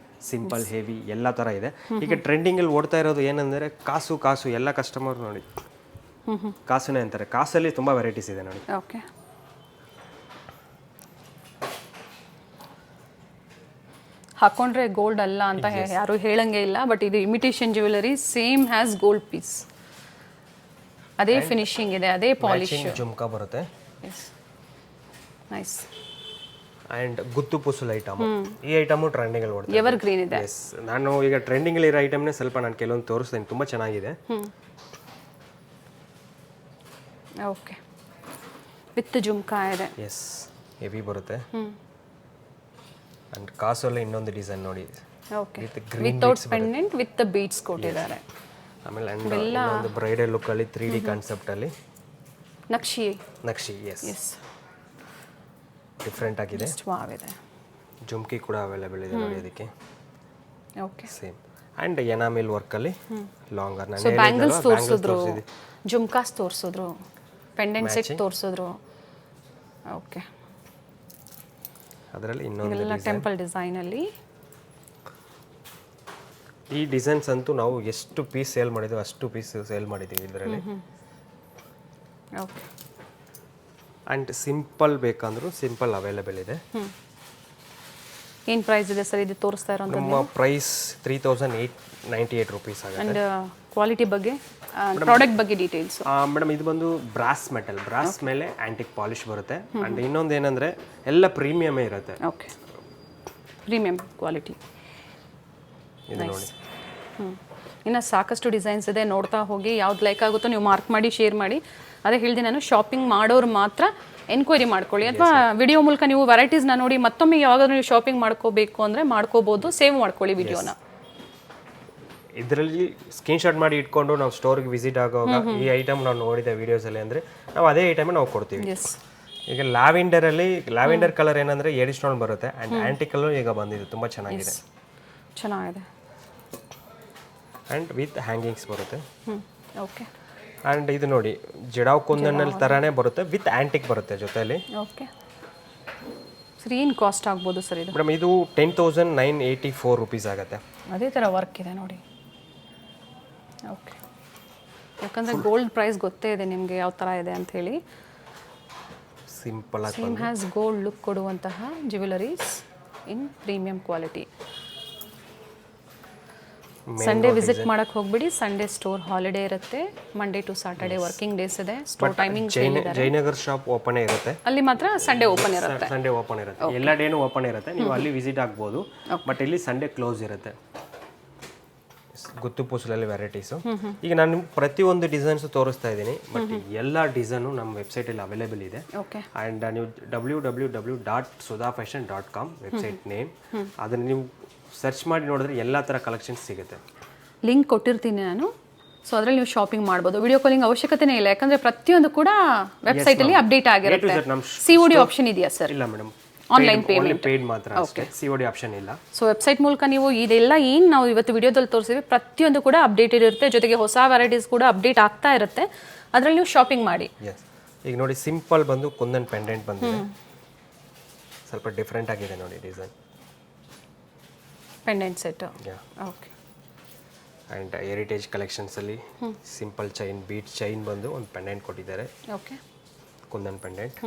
ಸಿಂಪಲ್, ಹೆವಿ ಎಲ್ಲ ಥರ ಇದೆ. ಈಗ ಟ್ರೆಂಡಿಂಗಲ್ಲಿ ಓಡ್ತಾ ಇರೋದು ಏನಂದರೆ ಕಾಸು. ಎಲ್ಲ ಕಸ್ಟಮರ್ ನೋಡಿ ಕಾಸುನೇ ಅಂತಾರೆ. ಕಾಸಲ್ಲಿ ತುಂಬ ವೆರೈಟೀಸ್ ಇದೆ ನೋಡಿ. ಓಕೆ. ಹಾಕೊಂಡ್ರೆ ಗೋಲ್ಡ್ ಅಲ್ಲ ಅಂತ ಯಾರು ಹೇಳಂಗೆ ಇಲ್ಲ. ಬಟ್ ಇದು imitation jewellery, same as gold piece. ಅದೇ ಫಿನಿಶಿಂಗ್ ಇದೆ, ಅದೇ ಪಾಲಿಶ್. ಜುಮ್ಕಾ ಬರುತ್ತೆ. Yes, nice. ಆ್ಯಂಡ್ ಗುತ್ತು ಪುಸುಲ್ ಐಟಮ್. ಈ ಐಟಮು ಟ್ರೆಂಡಿಂಗಲ್ಲಿ ಓಡ್ತಾರೆ. ಎವರ್ ಗ್ರೀನ್ ಇದೆ. ಎಸ್, ನಾನು ಈಗ ಟ್ರೆಂಡಿಂಗಲ್ಲಿ ಇರೋ ಐಟಮ್ನೇ ಸ್ವಲ್ಪ ನಾನು ಕೆಲವೊಂದು ತೋರಿಸ್ತೀನಿ. ತುಂಬ ಚೆನ್ನಾಗಿದೆ. ಓಕೆ. ವಿತ್ ಜುಮ್ಕಾ ಇದೆ. ಎಸ್, ಹೆವಿ ಬರುತ್ತೆ. ಆ್ಯಂಡ್ ಕಾಸಲ್ಲೇ ಇನ್ನೊಂದು ಡಿಸೈನ್ ನೋಡಿ. Okay. Without pendant with beads ಕೊಟ್ಟಿದ್ದಾರೆ. ಆಮೇಲೆ ಇನ್ನೊಂದು ಬ್ರೈಡಲ್ ಲುಕ್ಕಲ್ಲಿ 3D ಕಾನ್ಸೆಪ್ಟಲ್ಲಿ ನಕ್ಷಿ ಎಸ್ ಎಸ್ ಡಿಫ್ರೆಂಟ್ ಆಗಿದೆ. ವಾವ್ ಇದೆ. ಜುಮ್ಕಿ ಕೂಡ ಅವೈಲೇಬಲ್ ಇದೆ ನೋಡಿ ಅದಕ್ಕೆ. ಓಕೆ. ಸೇಮ್ ಆ್ಯಂಡ್ ಎನಾಮಿಲ್ ವರ್ಕಲ್ಲಿ ಲಾಂಗರ್. ಸೊ ಬ್ಯಾಂಗಲ್ಸ್ ತೋರಿಸಿದ್ರು, ಜುಮ್ಕಾಸ್ ತೋರಿಸಿದ್ರು, ಪೆಂಡೆಂಟ್ ಸೆಟ್ ತೋರಿಸಿದ್ರು. ಓಕೆ. ಅದರಲ್ಲಿ ಇನ್ನೊಂದು ಇದೆಲ್ಲ ಟೆಂಪಲ್ ಡಿಸೈನಲ್ಲಿ. ಈ ಡಿಸೈನ್ಸ್ ಅಂತೂ ನಾವು ಎಷ್ಟು ಪೀಸ್ ಸೇಲ್ ಮಾಡಿದ್ವಿ ಅಷ್ಟು ಪೀಸ್ ಸೇಲ್ ಮಾಡಿದ್ದೀವಿ ಇದರಲ್ಲಿ. ಓಕೆ. ಆ್ಯಂಡ್ ಸಿಂಪಲ್ ಬೇಕಂದ್ರೂ ಸಿಂಪಲ್ ಅವೈಲೇಬಲ್ ಇದೆ. ಏನು ಪ್ರೈಸ್ ಇದೆ ಸರ್ ಇದು ತೋರಿಸ್ತಾ ಇರೋಂಥದ್ದು? ನಮ್ಮ ಪ್ರೈಸ್ 3898 ರುಪೀಸ್ ಆಗುತ್ತೆ. ಆ್ಯಂಡ್ ಕ್ವಾಲಿಟಿ ಬಗ್ಗೆ, ಪ್ರಾಡಕ್ಟ್ ಬಗ್ಗೆ ಡೀಟೇಲ್ಸ್. ಮೇಡಮ್ ಇದು ಬಂದು ಬ್ರಾಸ್ ಮೆಟಲ್, ಬ್ರಾಸ್ ಮೇಲೆ ಆ್ಯಂಟಿಕ್ ಪಾಲಿಶ್ ಬರುತ್ತೆ. ಆ್ಯಂಡ್ ಇನ್ನೊಂದು ಏನಂದರೆ ಎಲ್ಲ ಪ್ರೀಮಿಯಮೇ ಇರುತ್ತೆ. Okay, premium quality. ಇದು ನೋಡಿ. ಇನ್ನು ಸಾಕಷ್ಟು ಡಿಸೈನ್ಸ್ ಇದೆ, ನೋಡ್ತಾ ಹೋಗಿ ಯಾವ್ದು ಲೈಕ್ ಆಗುತ್ತೋ ನೀವು ಮಾರ್ಕ್ ಮಾಡಿ ಶೇರ್ ಮಾಡಿ. ಅದೇ ಹೇಳಿದೆ ನಾನು, ಶಾಪಿಂಗ್ ಮಾಡೋರು ಮಾತ್ರ ಎನ್ಕ್ವೈರಿ ಮಾಡ್ಕೊಳ್ಳಿ, ಅಥವಾ ವಿಡಿಯೋ ಮೂಲಕ ನೀವು ವೆರೈಟೀಸ್ನ ನೋಡಿ ಮತ್ತೊಮ್ಮೆ ಯಾವಾಗಾದ್ರೂ ನೀವು ಶಾಪಿಂಗ್ ಮಾಡ್ಕೋಬೇಕು ಅಂದರೆ ಮಾಡ್ಕೋಬೋದು. ಸೇವ್ ಮಾಡ್ಕೊಳ್ಳಿ ವಿಡಿಯೋನ. ಇದರಲ್ಲಿ ಸ್ಕ್ರೀನ್ಶಾಟ್ ಮಾಡಿ ಇಟ್ಕೊಂಡು ನಾವು ಸ್ಟೋರ್ಗೆ ವಿಸಿಟ್ ಆಗುವಾಗ ಈ ಐಟಮ್ ನಾವು ನೋಡಿದ ವಿಡಿಯೋಸಲ್ಲಿ ಅಂದರೆ ನಾವು ಅದೇ ಐಟಮ್ ನಾವು ಕೊಡ್ತೀವಿ. ಈಗ ಲ್ಯಾವೆಂಡರ್ ಕಲರ್ ಏನಂದರೆ ಏಡಿ ಸ್ಟೋನ್ ಬರುತ್ತೆ. ಆ್ಯಂಡ್ ಆ್ಯಂಟಿಕ್ ಕಲರ್ ಈಗ ಬಂದಿದೆ, ತುಂಬ ಚೆನ್ನಾಗಿದೆ. ಆ್ಯಂಡ್ ವಿತ್ ಹ್ಯಾಂಗಿಂಗ್ಸ್ ಬರುತ್ತೆ. ಓಕೆ. ಆ್ಯಂಡ್ ಇದು ನೋಡಿ ಜಡಾವ್ ಕುಂದನಲ್ಲಿ ಥರನೇ ಬರುತ್ತೆ, ವಿತ್ ಆ್ಯಂಟಿಕ್ ಬರುತ್ತೆ ಜೊತೆಯಲ್ಲಿ. ಓಕೆ ಸರ್, ಏನು ಕಾಸ್ಟ್ ಆಗ್ಬೋದು ಸರ್ ಇದು? ಮೇಡಮ್ ಇದು 10,984 ರುಪೀಸ್ ಆಗುತ್ತೆ. ಅದೇ ಥರ ವರ್ಕ್ ಇದೆ ನೋಡಿ. ಓಕೆ, ಯಾಕಂದರೆ ಗೋಲ್ಡ್ ಪ್ರೈಸ್ ಗೊತ್ತೇ ಇದೆ ನಿಮಗೆ ಯಾವ ಥರ ಇದೆ ಅಂತ ಹೇಳಿ. ಸಿಂಪಲ್ ಆಗಿ ಸೇಮ್ ಹ್ಯಾಸ್ ಗೋಲ್ಡ್ ಲುಕ್ ಕೊಡುವಂತಹ jewelleries in premium quality. Sunday visit ಮಾಡಕ್ಕೆ ಹೋಗ್ಬಿಡಿ. ಸಂಡೇ ಸ್ಟೋರ್ ಹಾಲಿಡೇ ಇರುತ್ತೆ. Monday to Saturday working days ಇದೆ. Store timing Jayanagar shop open ಇರುತ್ತೆ. ಅಲ್ಲಿ ಮಾತ್ರ ಸಂಡೇ ಓಪನ್ ಇರುತ್ತೆ. ಸಂಡೇ ಓಪನ್ ಇರುತ್ತೆ, ಎಲ್ಲ ಡೇನೂ ಓಪನ್ ಇರುತ್ತೆ. ನೀವು ಅಲ್ಲಿ ವಿಸಿಟ್ ಆಗ್ಬೋದು. ಬಟ್ ಇಲ್ಲಿ ಸಂಡೇ ಕ್ಲೋಸ್ ಇರುತ್ತೆ. ಗುತ್ತು ಪೂಸಲಲ್ಲಿ ವೆರೈಟೀಸು. ಈಗ ನಾನು ನಿಮ್ಗೆ ಪ್ರತಿಯೊಂದು ಡಿಸೈನ್ಸ್ ತೋರಿಸ್ತಾ ಇದ್ದೀನಿ, ಬಟ್ ಎಲ್ಲ ಡಿಸೈನು ನಮ್ಮ ವೆಬ್ಸೈಟಲ್ಲಿ ಅವೈಲೇಬಲ್ ಇದೆ. ಆ್ಯಂಡ್ ನೀವು www.sudhafashion.com ವೆಬ್ಸೈಟ್ ನೇಮ್, ಅದನ್ನು ನೀವು ಸರ್ಚ್ ಮಾಡಿ ನೋಡಿದ್ರೆ ಎಲ್ಲ ಥರ ಕಲೆಕ್ಷನ್ಸ್ ಸಿಗುತ್ತೆ. ಲಿಂಕ್ ಕೊಟ್ಟಿರ್ತೀನಿ ನಾನು. ಸೊ ಅದರಲ್ಲಿ ನೀವು ಶಾಪಿಂಗ್ ಮಾಡ್ಬೋದು. ವಿಡಿಯೋ ಕಾಲಿಂಗ್ ಅವಶ್ಯಕತೆನೇ ಇಲ್ಲ, ಯಾಕಂದರೆ ಪ್ರತಿಯೊಂದು ಕೂಡ ವೆಬ್ಸೈಟಲ್ಲಿ ಅಪ್ಡೇಟ್ ಆಗಿರುತ್ತೆ. COD ಆಪ್ಷನ್ ಇದೆಯಾ ಸರ್? ಇಲ್ಲ ಮೇಡಮ್, ಆನ್ಲೈನ್ ಪೇಮೆಂಟ್ ಪೇಡ್ ಮಾತ್ರ ಅಷ್ಟೇ, COD ಆಪ್ಷನ್ ಇಲ್ಲ. ಸೊ ವೆಬ್ಸೈಟ್ ಮೂಲಕ ನೀವು ಇದೆಲ್ಲ ಏನು ನಾವು ಇವತ್ತು ವಿಡಿಯೋದಲ್ಲಿ ತೋರಿಸಿದ್ವಿ ಪ್ರತಿಯೊಂದು ಕೂಡ ಅಪ್ಡೇಟೆಡ್ ಇರುತ್ತೆ. ಜೊತೆಗೆ ಹೊಸ ವೆರೈಟೀಸ್ ಕೂಡ ಅಪ್ಡೇಟ್ ಆಗ್ತಾ ಇರುತ್ತೆ. ಅದರಲ್ಲಿ ನೀವು ಶಾಪಿಂಗ್ ಮಾಡಿ. ಈಗ ನೋಡಿ ಸಿಂಪಲ್ ಬಂದು ಕುಂದನ್ ಪೆಂಡೆಂಟ್ ಬಂದಿದೆ, ಸ್ವಲ್ಪ ಡಿಫ್ರೆಂಟ್ ಆಗಿದೆ ನೋಡಿ design. Pendant set. Okay. And heritage ಕಲೆಕ್ಷನ್ಸಲ್ಲಿ ಸಿಂಪಲ್ ಚೈನ್, ಬೀಟ್ ಚೈನ್ ಬಂದು ಒಂದು ಪೆಂಡೆಂಟ್ ಕೊಟ್ಟಿದ್ದಾರೆ. Okay, kundan pendant.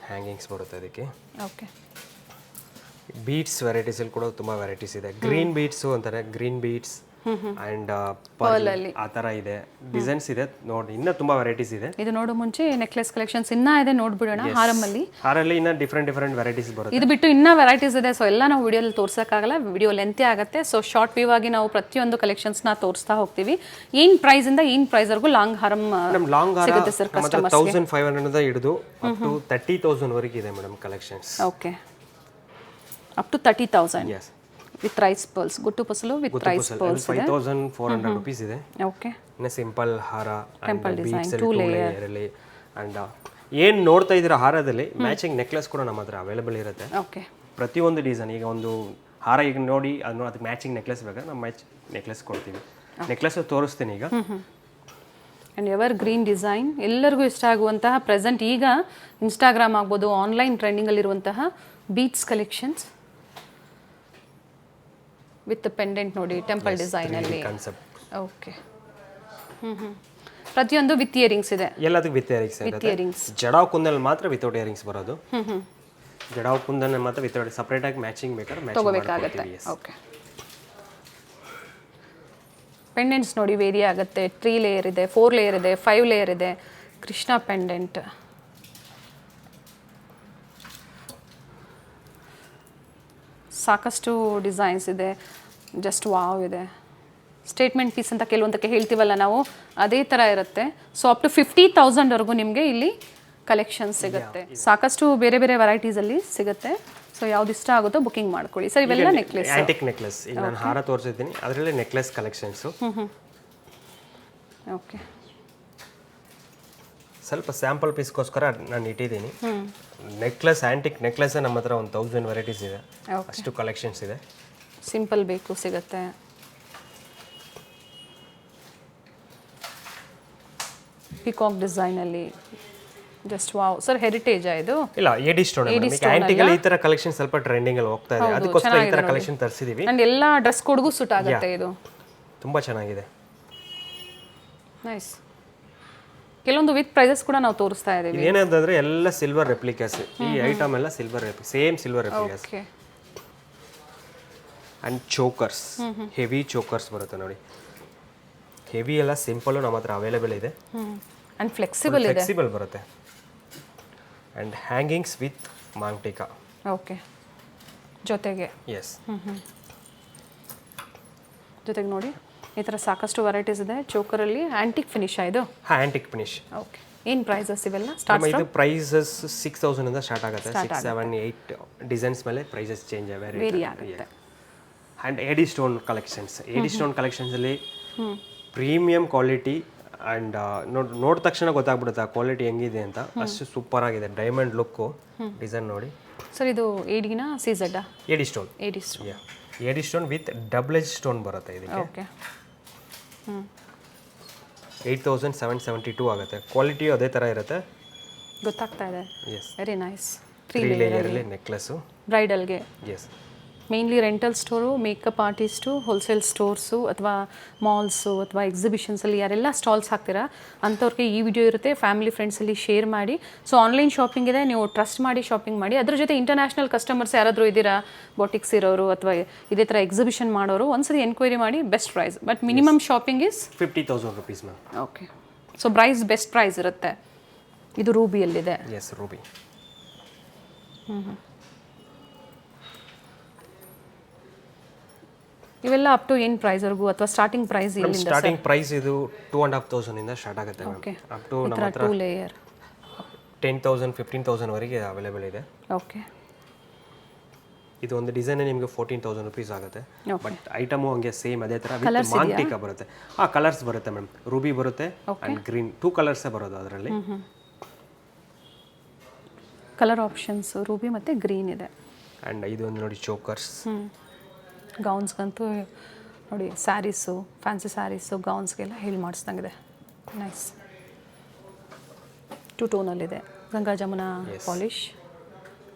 ಹ್ಯಾಂಗಿಂಗ್ಸ್ ಬರುತ್ತೆ ಅದಕ್ಕೆ. ಓಕೆ. ಬೀಟ್ಸ್ ವೆರೈಟೀಸಲ್ಲಿ ಕೂಡ ತುಂಬ ವೆರೈಟೀಸ್ ಇದೆ. ಗ್ರೀನ್ ಬೀಟ್ಸು ಅಂತಾರೆ, ಗ್ರೀನ್ ಬೀಟ್ಸ್ ಆ್ಯಂಡ್ ಪರ್ಲ್ ಆ ಥರ ಇದೆ, ಡಿಸೈನ್ಸ್ ಇದೆ ನೋಡಿ. ಇನ್ನೂ ತುಂಬ ವೆರೈಟೀಸ್ ಇದೆ. ಇದು ನೋಡೋ ಮುಂಚೆ ನೆಕ್ಲೆಸ್ ಕಲೆಕ್ಷನ್ಸ್ ಇನ್ನೂ ಇದೆ, ನೋಡ್ಬಿಡೋಣ. ಹಾರಲ್ಲಿ ಇನ್ನೂ ಡಿಫ್ರೆಂಟ್ ವೆರೈಟೀಸ್ ಬರುತ್ತೆ. ಇದು ಬಿಟ್ಟು ಇನ್ನೂ ವೆರೈಟೀಸ್ ಇದೆ. ಸೊ ಎಲ್ಲ ನಾವು ವಿಡಿಯೋಲಿ ತೋರ್ಸೋಕ್ಕಾಗಲ್ಲ, ವಿಡಿಯೋ ಲೆಂತಿ ಆಗುತ್ತೆ. ಸೊ ಶಾರ್ಟ್ ವ್ಯೂ ಆಗಿ ನಾವು ಪ್ರತಿಯೊಂದು ಕಲೆಕ್ಷನ್ಸ್ನ ತೋರಿಸ್ತಾ ಹೋಗ್ತೀವಿ. ಏನು ಪ್ರೈಸಿಂದ ಏನು ಪ್ರೈಸ್ವರೆಗೂ ಲಾಂಗ್ ಹಾರಮ್ ಸಿಗುತ್ತೆ ಸರ್ ಕಸ್ಟಮರ್ಸ್ಗೆ? 1500 ಹಿಡಿದು ಅಪ್ ಟು 30,000 ವರೆಗೆ ಇದೆ madam collections. Okay, up to 30,000 with rice pearls. ಗುಟ್ಟು ಪಸಲು ವಿತ್ ರೈಸ್ ಪರ್ಲ್ಸ್ 5,400 ರುಪೀಸ್ ಇದೆ. ಓಕೆ. ಇನ್ನು ಸಿಂಪಲ್ ಹಾರ, ಟೆಂಪಲ್ ಡಿಸೈನ್, 2 ಲೇಯರ್ ಅಲ್ಲಿ. ಆ್ಯಂಡ್ ಏನು ನೋಡ್ತಾ ಇದ್ದೀರಾ ಹಾರದಲ್ಲಿ ಮ್ಯಾಚಿಂಗ್ ನೆಕ್ಲೆಸ್ ಕೂಡ ನಮ್ಮ ಹತ್ರ ಅವೈಲೇಬಲ್ ಇರುತ್ತೆ. ಓಕೆ. ಪ್ರತಿಯೊಂದು ಡಿಸೈನ್, ಈಗ ಒಂದು ಹಾರ ಈಗ ನೋಡಿ ಅದಕ್ಕೆ ಮ್ಯಾಚಿಂಗ್ ನೆಕ್ಲೆಸ್ ಬೇಕಾದ್ರೆ ನಾವು ನೆಕ್ಲೆಸ್ ಕೊಡ್ತೀವಿ. ನೆಕ್ಲೆಸ್ ತೋರಿಸ್ತೀನಿ ಈಗ. ಆ್ಯಂಡ್ ಎವರ್ ಗ್ರೀನ್ ಡಿಸೈನ್, ಎಲ್ಲರಿಗೂ ಇಷ್ಟ ಆಗುವಂತಹ ಪ್ರೆಸೆಂಟ್ ಈಗ ಇನ್ಸ್ಟಾಗ್ರಾಮ್ ಆಗ್ಬೋದು, ಆನ್ಲೈನ್ ಟ್ರೆಂಡಿಂಗಲ್ಲಿರುವಂತಹ ಬೀಟ್ಸ್ ಕಲೆಕ್ಷನ್ಸ್ ವಿತ್ ಪೆಂಡೆಂಟ್ ನೋಡಿ, ಟೆಂಪಲ್ ಡಿಸೈನಲ್ಲಿ ಕಾನ್ಸೆಪ್ಟ್. ಓಕೆ. ಪ್ರತಿಯೊಂದು ವಿತ್ ಇಯರಿಂಗ್ಸ್ ಇದೆ. ಎಲ್ಲದಕ್ಕೂ ವಿತ್ ಇಯರಿಂಗ್ಸ್. ಜಡಾವ್ ಕುಂದಲ್ಲಿ ಮಾತ್ರ ವಿತೌಟ್ ಇಯರಿಂಗ್ಸ್ ಬರೋದು. ಜಡಾವ್ ಕುಂದಲ್ಲಿ ಮಾತ್ರ ವಿತೌಟ್, ಸಪ್ರೇಟ್ ಆಗಿ ಮ್ಯಾಚಿಂಗ್ ಬೇಕಾದ್ರೆ ತಗೋಬೇಕಾಗುತ್ತೆ. ಓಕೆ. ಪೆಂಡೆಂಟ್ಸ್ ನೋಡಿ ವೇರಿ ಆಗುತ್ತೆ. 3 ಲೇಯರ್ ಇದೆ, 4 ಲೇಯರ್ ಇದೆ, 5 ಲೇಯರ್ ಇದೆ. ಕೃಷ್ಣ ಪೆಂಡೆಂಟ್, ಸಾಕಷ್ಟು ಡಿಸೈನ್ಸ್ ಇದೆ. ಜಸ್ಟ್ ವಾವ್ ಇದೆ. ಸ್ಟೇಟ್ಮೆಂಟ್ ಪೀಸ್ ಅಂತ ಕೆಲವೊಂದಕ್ಕೆ ಹೇಳ್ತೀವಲ್ಲ ನಾವು, ಅದೇ ಥರ ಇರುತ್ತೆ. ಸೊ ಅಪ್ ಟು 50,000ವರೆಗೂ ನಿಮಗೆ ಇಲ್ಲಿ ಕಲೆಕ್ಷನ್ಸ್ ಸಿಗುತ್ತೆ. ಸಾಕಷ್ಟು ಬೇರೆ ಬೇರೆ ವೆರೈಟೀಸಲ್ಲಿ ಸಿಗುತ್ತೆ. ಸೊ ಯಾವ್ದು ಇಷ್ಟ ಆಗುತ್ತೋ ಬುಕಿಂಗ್ ಮಾಡ್ಕೊಳ್ಳಿ ಸರ್. ಇವೆಲ್ಲ ನೆಕ್ಲೆಸ್, ಆಂಟಿಕ್ ನೆಕ್ಲೆಸ್. ಈಗ ನಾನು ಹಾರ ತೋರಿಸಿದ್ದೀನಿ, ಅದರಲ್ಲಿ ನೆಕ್ಲೆಸ್ ಕಲೆಕ್ಷನ್ಸು. ಓಕೆ. ಸ್ವಲ್ಪ ಸ್ಯಾಂಪಲ್ ಪೀಸ್ಗೋಸ್ಕರ ನಾನು ಇಟ್ಟಿದ್ದೀನಿ. ನೆಕ್ಲೆಸ್ ಆ್ಯಂಟಿಕ್ ನೆಕ್ಲೆಸ್ ನಮ್ಮ ಹತ್ರ ಒಂದು 1000 ವೆರೈಟೀಸ್ ಇದೆ, ಅಷ್ಟು ಕಲೆಕ್ಷನ್ಸ್ ಇದೆ. ಸಿಂಪಲ್ ಬೇಕು ಸಿಗುತ್ತೆ. ಪಿಕಾಕ್ ಡಿಸೈನಲ್ಲಿ ಜಸ್ಟ್ ವಾವ್ ಸರ್. ಹೆರಿಟೇಜಾ ಇದು? ಇಲ್ಲ, ಎಡಿ ಸ್ಟೋನ್. ಆಂಟಿಕ್ ಅಲ್ಲಿ ಈ ತರ ಕಲೆಕ್ಷನ್ ಸ್ವಲ್ಪ ಟ್ರೆಂಡಿಂಗ್ ಅಲ್ಲಿ ಹೋಗ್ತಾ ಇದೆ, ಅದಕ್ಕೋಸ್ಕರ ಈ ತರ ಕಲೆಕ್ಷನ್ ತರಿಸಿದೀವಿ. ಅಂಡ್ ಎಲ್ಲ ಡ್ರೆಸ್ ಕೋಡ್ಗೂ ಸೂಟ್ ಆಗುತ್ತೆ ಇದು. ತುಂಬಾ ಚೆನ್ನಾಗಿದೆ. ನೈಸ್. ಕೆಲವೊಂದು ವಿತ್ ಪ್ರೈಸಸ್ ಕೂಡ ನಾವು ತೋರಿಸ್ತಾ ಇದೀವಿ. ಏನಂತಂದ್ರೆ ಎಲ್ಲ ಸಿಲ್ವರ್ ರೆಪ್ಲಿಕಾಸ್. ಈ ಐಟಮ್ ಎಲ್ಲ silver same silver replicas. Okay. And chokers, heavy chokers ಬರುತ್ತೆ ನೋಡಿ. ಹೆವಿ ಎಲ್ಲ ಸಿಂಪಲ್ ನಮ್ಮ ಹತ್ರ ಅವೈಲೇಬಲ್ ಇದೆ. ಅಂಡ್ ಫ್ಲೆಕ್ಸಿಬಲ್ ಇದೆ. ಫ್ಲೆಕ್ಸಿಬಲ್ ಬರುತ್ತೆ. ಅಂಡ್ ಹ್ಯಾಂಗಿಂಗ್ಸ್ ವಿತ್ ಮಾಂಗ್ಟಿಕಾ. ಓಕೆ. ಜೊತೆಗೆ ಎಸ್. ಜೊತೆಗೆ ನೋಡಿ ಈ ಥರ ಸಾಕಷ್ಟು ವೆರೈಟೀಸ್ ಇದೆ. ಚೋಕರಲ್ಲಿ ಆಂಟಿಕ್ ಫಿನಿಶ್ ಇದು? ಹಾಂ, ಆಂಟಿಕ್ ಫಿನಿಶ್. ಓಕೆ. ಏನು ಪ್ರೈಸಸ್ ಇವೆಲ್ಲ ಸ್ಟಾರ್ಟ್? ಇದು ಪ್ರೈಸಸ್ 6000 ಇಂದ ಸ್ಟಾರ್ಟ್ ಆಗುತ್ತೆ. 6, 7, 8 ಡಿಸೈನ್ಸ್ ಮೇಲೆ ಪ್ರೈಸಸ್ ಚೇಂಜ್ ವೇರಿ ಆಗುತ್ತೆ. ಆ್ಯಂಡ್ ಎಡಿ ಸ್ಟೋನ್ ಕಲೆಕ್ಷನ್ಸ್. ಎಡಿ ಸ್ಟೋನ್ ಕಲೆಕ್ಷನ್ಸಲ್ಲಿ ಪ್ರೀಮಿಯಂ ಕ್ವಾಲಿಟಿ ಆ್ಯಂಡ್ ನೋಡಿದ ತಕ್ಷಣ ಗೊತ್ತಾಗ್ಬಿಡುತ್ತೆ ಆ ಕ್ವಾಲಿಟಿ ಹೆಂಗಿದೆ ಅಂತ. ಅಷ್ಟು ಸೂಪರ್ ಆಗಿದೆ. ಡೈಮಂಡ್ ಲುಕ್ಕು ಡಿಸೈನ್ ನೋಡಿ ಸರ್. ಇದು ಏಡಿನ ಸಿಝೆಡ್ಡಾ? ಎಡಿ ಸ್ಟೋನ್. ಎಡಿ ಸ್ಟೋನ್. ಎಡಿ ಸ್ಟೋನ್ ವಿತ್ ಡಬಲ್ ಎಜ್ ಸ್ಟೋನ್ ಬರುತ್ತೆ ಇದಕ್ಕೆ. ಓಕೆ. 8772 ಆಗುತ್ತೆ. ಕ್ವಾಲಿಟಿ ಅದೇ ಥರ ಇರುತ್ತೆ. ಗೊತ್ತಾಗ್ತಾ ಇದೆ. ಎಸ್. Very nice. 3 ಲೇಯರಲ್ಲಿ ನೆಕ್ಲೆಸ್ಸು ಬ್ರೈಡಲ್ಗೆ. Yes. Mainly rental store, makeup artist, wholesale stores ಅಥವಾ ಮಾಲ್ಸು ಅಥವಾ ಎಕ್ಸಿಬಿಷನ್ಸಲ್ಲಿ ಯಾರೆಲ್ಲ ಸ್ಟಾಲ್ಸ್ ಹಾಕ್ತೀರಾ ಅಂಥವ್ರಿಗೆ ಈ ವಿಡಿಯೋ ಇರುತ್ತೆ. ಫ್ಯಾಮಿಲಿ ಫ್ರೆಂಡ್ಸಲ್ಲಿ ಶೇರ್ ಮಾಡಿ. ಸೊ ಆನ್ಲೈನ್ ಶಾಪಿಂಗ್ ಇದೆ, ನೀವು ಟ್ರಸ್ಟ್ ಮಾಡಿ ಶಾಪಿಂಗ್ ಮಾಡಿ. ಅದ್ರ ಜೊತೆ ಇಂಟರ್ನ್ಯಾಷನಲ್ ಕಸ್ಟಮರ್ಸ್ ಯಾರಾದರೂ ಇದ್ದೀರಾ, ಬಾಟಿಕ್ಸ್ ಇರೋರು ಅಥವಾ ಇದೇ ಥರ ಎಕ್ಸಿಬಿಷನ್ ಮಾಡೋರು, ಒಂದ್ಸರಿ ಎನ್ಕ್ವೈರಿ ಮಾಡಿ. Best price, but minimum shopping is 50,000 rupees ma'am. Okay. So price best price ಇರುತ್ತೆ. ಇದು ರೂಬಿಯಲ್ಲಿದೆ. Yes, ruby. ಇವೆಲ್ಲ ಅಪ್ ಟು ಏನು ಪ್ರೈಸ್ವರೆಗೂ ಅಥವಾ ಸ್ಟಾರ್ಟಿಂಗ್ ಪ್ರೈಸ್ ಎಲ್ಲಿಂದ? ಸ್ಟಾರ್ಟಿಂಗ್ ಪ್ರೈಸ್ ಇದು 2,500 ಇಂದ ಸ್ಟಾರ್ಟ್ ಆಗುತ್ತೆ. ಓಕೆ. ಅಪ್ ಟು ನಮ್ಮ ಹತ್ರ 2 ಲೇಯರ್ 10,000 15,000 ವರೆಗೆ ಅವೈಲೇಬಲ್ ಇದೆ. ಓಕೆ. ಇದು ಒಂದು ಡಿಸೈನ್ ನಿಮಗೆ 14,000 rupees ಆಗುತ್ತೆ. Okay. ಬಟ್ ಐಟಮು ಹಂಗೆ ಸೇಮ್ ಅದೇ ಥರ ವಿತ್ ಮಾಂಟಿಕಾ ಬರುತ್ತೆ. ಕಲರ್ಸ್ ಬರುತ್ತೆ ಮೇಡಮ್. ರೂಬಿ ಬರುತ್ತೆ ಆ್ಯಂಡ್ ಗ್ರೀನ್, 2 ಕಲರ್ಸೇ ಬರೋದು ಅದರಲ್ಲಿ. ಕಲರ್ ಆಪ್ಷನ್ಸ್ ರೂಬಿ ಮತ್ತು ಗ್ರೀನ್ ಇದೆ. ಆ್ಯಂಡ್ ಇದು ಒಂದು ನೋಡಿ ಚೋಕರ್ಸ್. ಗೌನ್ಸ್ಗಂತೂ ನೋಡಿ, ಸ್ಯಾರೀಸು, ಫ್ಯಾನ್ಸಿ ಸ್ಯಾರೀಸು, ಗೌನ್ಸ್ಗೆಲ್ಲ ಹೇಳಿ ಮಾಡಿಸ್ದಂಗಿದೆ. ನೈಸ್. 2 ಟೋನಲ್ಲಿದೆ. Ganga Jamuna polish,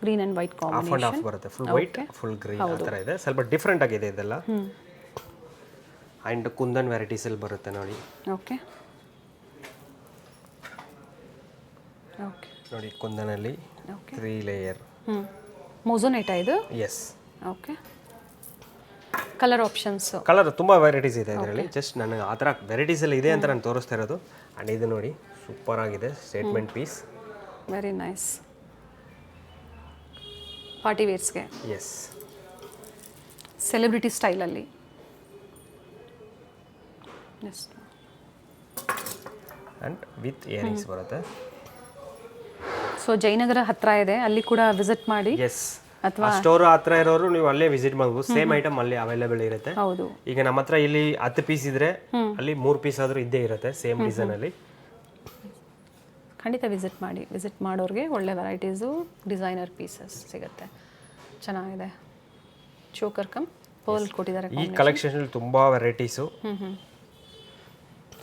green and white off and off ಬರುತ್ತೆ. ಫುಲ್ ವೈಟ್, ಫುಲ್ ಗ್ರೀನ್ ಆ ಥರ ಇದೆ. ಸ್ವಲ್ಪ ಡಿಫ್ರೆಂಟ್ ಆಗಿದೆ ಇದೆಲ್ಲ. ಆ್ಯಂಡ್ ಕುಂದನ್ ವೆರೈಟೀಸಲ್ಲಿ ಬರುತ್ತೆ ನೋಡಿ. ಓಕೆ. ಓಕೆ ನೋಡಿ, ಕುಂದನಲ್ಲಿ 3 ಲೇಯರ್. ಮೊಝೋನೇಟಾ ಇದು? Yes. Okay. Colour options, colour ತುಂಬ ವೆರೈಟೀಸ್ ಇದೆ ಇದರಲ್ಲಿ. ಜಸ್ಟ್ ನನಗೆ ಆ ಥರ ವೆರೈಟೀಸಲ್ಲಿ ಇದೆ ಅಂತ ನಾನು ತೋರಿಸ್ತಾ ಇರೋದು. ಆ್ಯಂಡ್ ಇದು ನೋಡಿ, ಸೂಪರ್ ಆಗಿದೆ statement piece. Very nice. Party ವೇರ್ಸ್ಗೆ. ಎಸ್. ಸೆಲೆಬ್ರಿಟಿ ಸ್ಟೈಲಲ್ಲಿ. ಎಸ್. ಆ್ಯಂಡ್ ವಿತ್ ಇಯರಿಂಗ್ಸ್ ಬರುತ್ತೆ. ಸೊ ಜಯನಗರ ಹತ್ರ ಇದೆ, ಅಲ್ಲಿ ಕೂಡ ವಿಸಿಟ್ ಮಾಡಿ. ಎಸ್. ಅಥವಾ ಸ್ಟೋರ್ ಹತ್ರ ಇರೋರು ನೀವು ಅಲ್ಲೇ ವಿಸಿಟ್ ಮಾಡ್ಬೋದು. ಸೇಮ್ ಐಟಮ್ ಅಲ್ಲಿ ಅವೈಲೇಬಲ್ ಇರುತ್ತೆ. ಹೌದು. ಈಗ ನಮ್ಮ ಹತ್ರ ಇಲ್ಲಿ 10 ಪೀಸ್ ಇದ್ರೆ ಅಲ್ಲಿ 3 ಪೀಸ್ ಆದ್ರೂ ಇದ್ದೇ ಇರುತ್ತೆ ಸೇಮ್ ಡಿಸೈನ್ ಅಲ್ಲಿ. ಖಂಡಿತ ವಿಸಿಟ್ ಮಾಡಿ. ವಿಸಿಟ್ ಮಾಡೋರಿಗೆ ಒಳ್ಳೆ ವೆರೈಟೀಸು, ಡಿಸೈನರ್ ಪೀಸಸ್ ಸಿಗುತ್ತೆ. ಚೆನ್ನಾಗಿದೆ. ಚೋಕರ್ ಕಮ್ ಪರ್ಲ್ ಕೊಟ್ಟಿದ್ದಾರೆ. ಈ ಕಲೆಕ್ಷನ್ ತುಂಬಾ ವೆರೈಟೀಸು.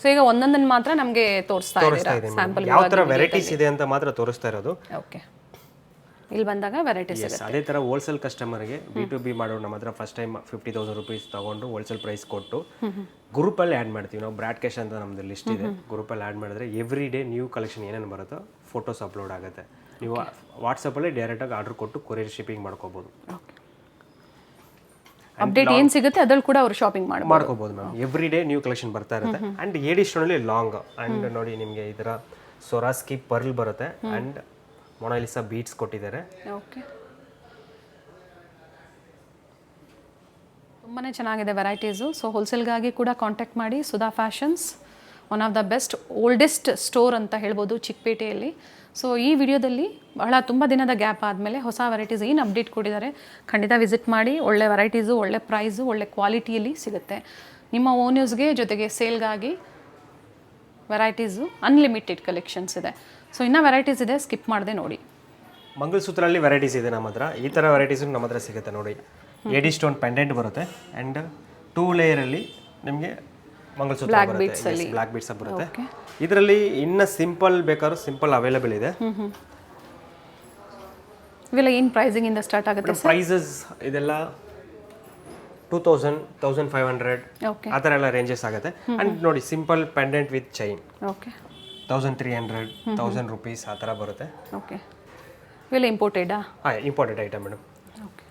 ಸೊ ಈಗ ಒಂದೊಂದನ್ನು ಮಾತ್ರ ನಮಗೆ ತೋರಿಸ್ತಾ ಇದ್ದೀರಾ, ಸ್ಯಾಂಪಲ್ ಯಾವ ಥರ ವೆರೈಟೀಸ್ ಇದೆ ಅಂತ ಮಾತ್ರ ತೋರಿಸ್ತಾ ಇರೋದು. ಓಕೆ. ಇಲ್ಲಿ ಬಂದಾಗ ವೆರೈಟೀಸ್ ಇದೆ. ಅದೇ ಥರ ಹೋಲ್ಸೇಲ್ ಕಸ್ಟಮರ್ಗೆ B2B ಮಾಡೋರು ನಮ್ಮ ಹತ್ರ ಫಸ್ಟ್ ಟೈಮ್ 50,000 rupees ತಗೊಂಡು ಹೋಲ್ಸೇಲ್ ಪ್ರೈಸ್ ಕೊಟ್ಟು ಗ್ರೂಪಲ್ಲಿ ಆ್ಯಡ್ ಮಾಡ್ತೀವಿ ನಾವು. ಬ್ರಾಡ್ ಕ್ಯಾಶ್ ಅಂತ ನಮ್ಮದು ಲಿಸ್ಟ್ ಇದೆ. ಗ್ರೂಪಲ್ಲಿ ಆ್ಯಡ್ ಮಾಡಿದ್ರೆ ಎವ್ರಿ ಡೇ ನ್ಯೂ ಕಲೆಕ್ಷನ್ ಏನೇನು ಬರುತ್ತೋ ಫೋಟೋಸ್ ಅಪ್ಲೋಡ್ ಆಗುತ್ತೆ. ನೀವು ವಾಟ್ಸಪ್ಪಲ್ಲಿ ಡೈರೆಕ್ಟಾಗಿ ಆರ್ಡರ್ ಕೊಟ್ಟು ಕೊರಿಯರ್ ಶಿಪ್ಪಿಂಗ್ ಮಾಡ್ಕೋಬೋದು. ಅಪ್ಡೇಟ್ ಏನು ಸಿಗುತ್ತೆ ಅದ್ರಲ್ಲಿ ಕೂಡ ಅವರು ಶಾಪಿಂಗ್ ಮಾಡ್ಕೋಬೋದು ma'am. Every day new collection ಬರ್ತಾ ಇರುತ್ತೆ. ಆ್ಯಂಡ್ ಎಡಿ ಸ್ಟೋನಲ್ಲಿ ಲಾಂಗ್. ಆ್ಯಂಡ್ ನೋಡಿ, ನಿಮಗೆ ಈ ಥರ ಸೊರಾಸ್ಕಿ ಪರ್ಲ್ ಬರುತ್ತೆ. ಆ್ಯಂಡ್ ಮೊನಾಲಿಸಾ ಬೀಟ್ಸ್ ಕೊಟ್ಟಿದ್ದಾರೆ. ಓಕೆ. ತುಂಬಾ ಚೆನ್ನಾಗಿದೆ ವೆರೈಟೀಸು. ಸೊ ಹೋಲ್ಸೇಲ್ಗಾಗಿ ಕೂಡ ಕಾಂಟ್ಯಾಕ್ಟ್ ಮಾಡಿ. Sudha fashions one of the best oldest store ಅಂತ ಹೇಳ್ಬೋದು ಚಿಕ್ಕಪೇಟೆಯಲ್ಲಿ. ಸೊ ಈ ವಿಡಿಯೋದಲ್ಲಿ ತುಂಬ ದಿನದ ಗ್ಯಾಪ್ ಆದಮೇಲೆ ಹೊಸ ವೆರೈಟೀಸ್ ಏನು ಅಪ್ಡೇಟ್ ಕೊಟ್ಟಿದ್ದಾರೆ, ಖಂಡಿತ ವಿಸಿಟ್ ಮಾಡಿ. ಒಳ್ಳೆ ವೆರೈಟೀಸು, ಒಳ್ಳೆ ಪ್ರೈಸು, ಒಳ್ಳೆ ಕ್ವಾಲಿಟಿಯಲ್ಲಿ ಸಿಗುತ್ತೆ. ನಿಮ್ಮ ಓನ್ ಯೂಸ್ಗೆ ಜೊತೆಗೆ ಸೇಲ್ಗಾಗಿ ವೆರೈಟೀಸು ಅನ್ಲಿಮಿಟೆಡ್ ಕಲೆಕ್ಷನ್ಸ್ ಇದೆ. ಸೊ ಇನ್ನೂ ವೆರೈಟೀಸ್ ಇದೆ, ಸ್ಕಿಪ್ ಮಾಡದೆ ನೋಡಿ. ಮಂಗಲಸೂತ್ರಲ್ಲಿ ವೆರೈಟೀಸ್ ಇದೆ ನಮ್ಮ ಹತ್ರ. ಈ ಥರ ವೆರೈಟೀಸ್ ನಮ್ಮ ಹತ್ರ ಸಿಗುತ್ತೆ ನೋಡಿ. ಎಡಿ ಸ್ಟೋನ್ ಪೆಂಡೆಂಟ್ ಬರುತ್ತೆ ಆ್ಯಂಡ್ 2 ಲೇಯರಲ್ಲಿ ನಿಮಗೆ ಮಂಗಲಸೂತ್ರ ಬರುತ್ತೆ, ಬ್ಲ್ಯಾಕ್ ಬೀಡ್ಸ್ ಬರುತ್ತೆ. ಇದರಲ್ಲಿ ಇನ್ನು ಸಿಂಪಲ್ ಬೇಕಾದ್ರೂ ಸಿಂಪಲ್ ಅವೈಲೇಬಲ್ ಇದೆ. ಇವೆಲ್ಲ ಏನು ಪ್ರೈಸಿಂಗಿಂದ ಸ್ಟಾರ್ಟ್ ಆಗುತ್ತೆ? ಪ್ರೈಸಸ್ ಇದೆಲ್ಲ 2000, 1500 ಓಕೆ, ಆ ಥರ ಎಲ್ಲ ರೇಂಜಸ್ ಆಗುತ್ತೆ. ಆ್ಯಂಡ್ ನೋಡಿ simple pendant with chain okay, 1300, 1000 rupees ಆ ಥರ ಬರುತ್ತೆ. ಓಕೆ. ಇವೆಲ್ಲ ಇಂಪೋರ್ಟೆಡಾ? ಹಾಂ, imported item madam. Okay.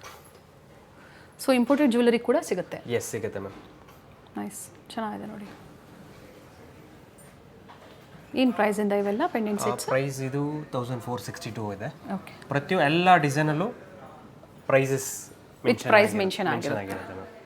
So imported jewellery ಕೂಡ ಸಿಗುತ್ತೆ? ಎಸ್, ಸಿಗುತ್ತೆ ಮ್ಯಾಮ್. ನೈಸ್, ಚೆನ್ನಾಗಿದೆ ನೋಡಿ. ಏನು ಪ್ರೈಸಿಂದ ಇವೆಲ್ಲ ಪೆಂಡೆಂಟ್ ಸೆಟ್ಸ್? ಪ್ರೈಸ್ ಇದು 1462 ಇದೆ. ಓಕೆ. ಎಲ್ಲ ಡಿಸೈನಲ್ಲೂ ಪ್ರೈಸಸ್ ವಿತ್ ಪ್ರೈಸ್ ಮೆನ್ಷನ್ ಆಗಿರುತ್ತೆ.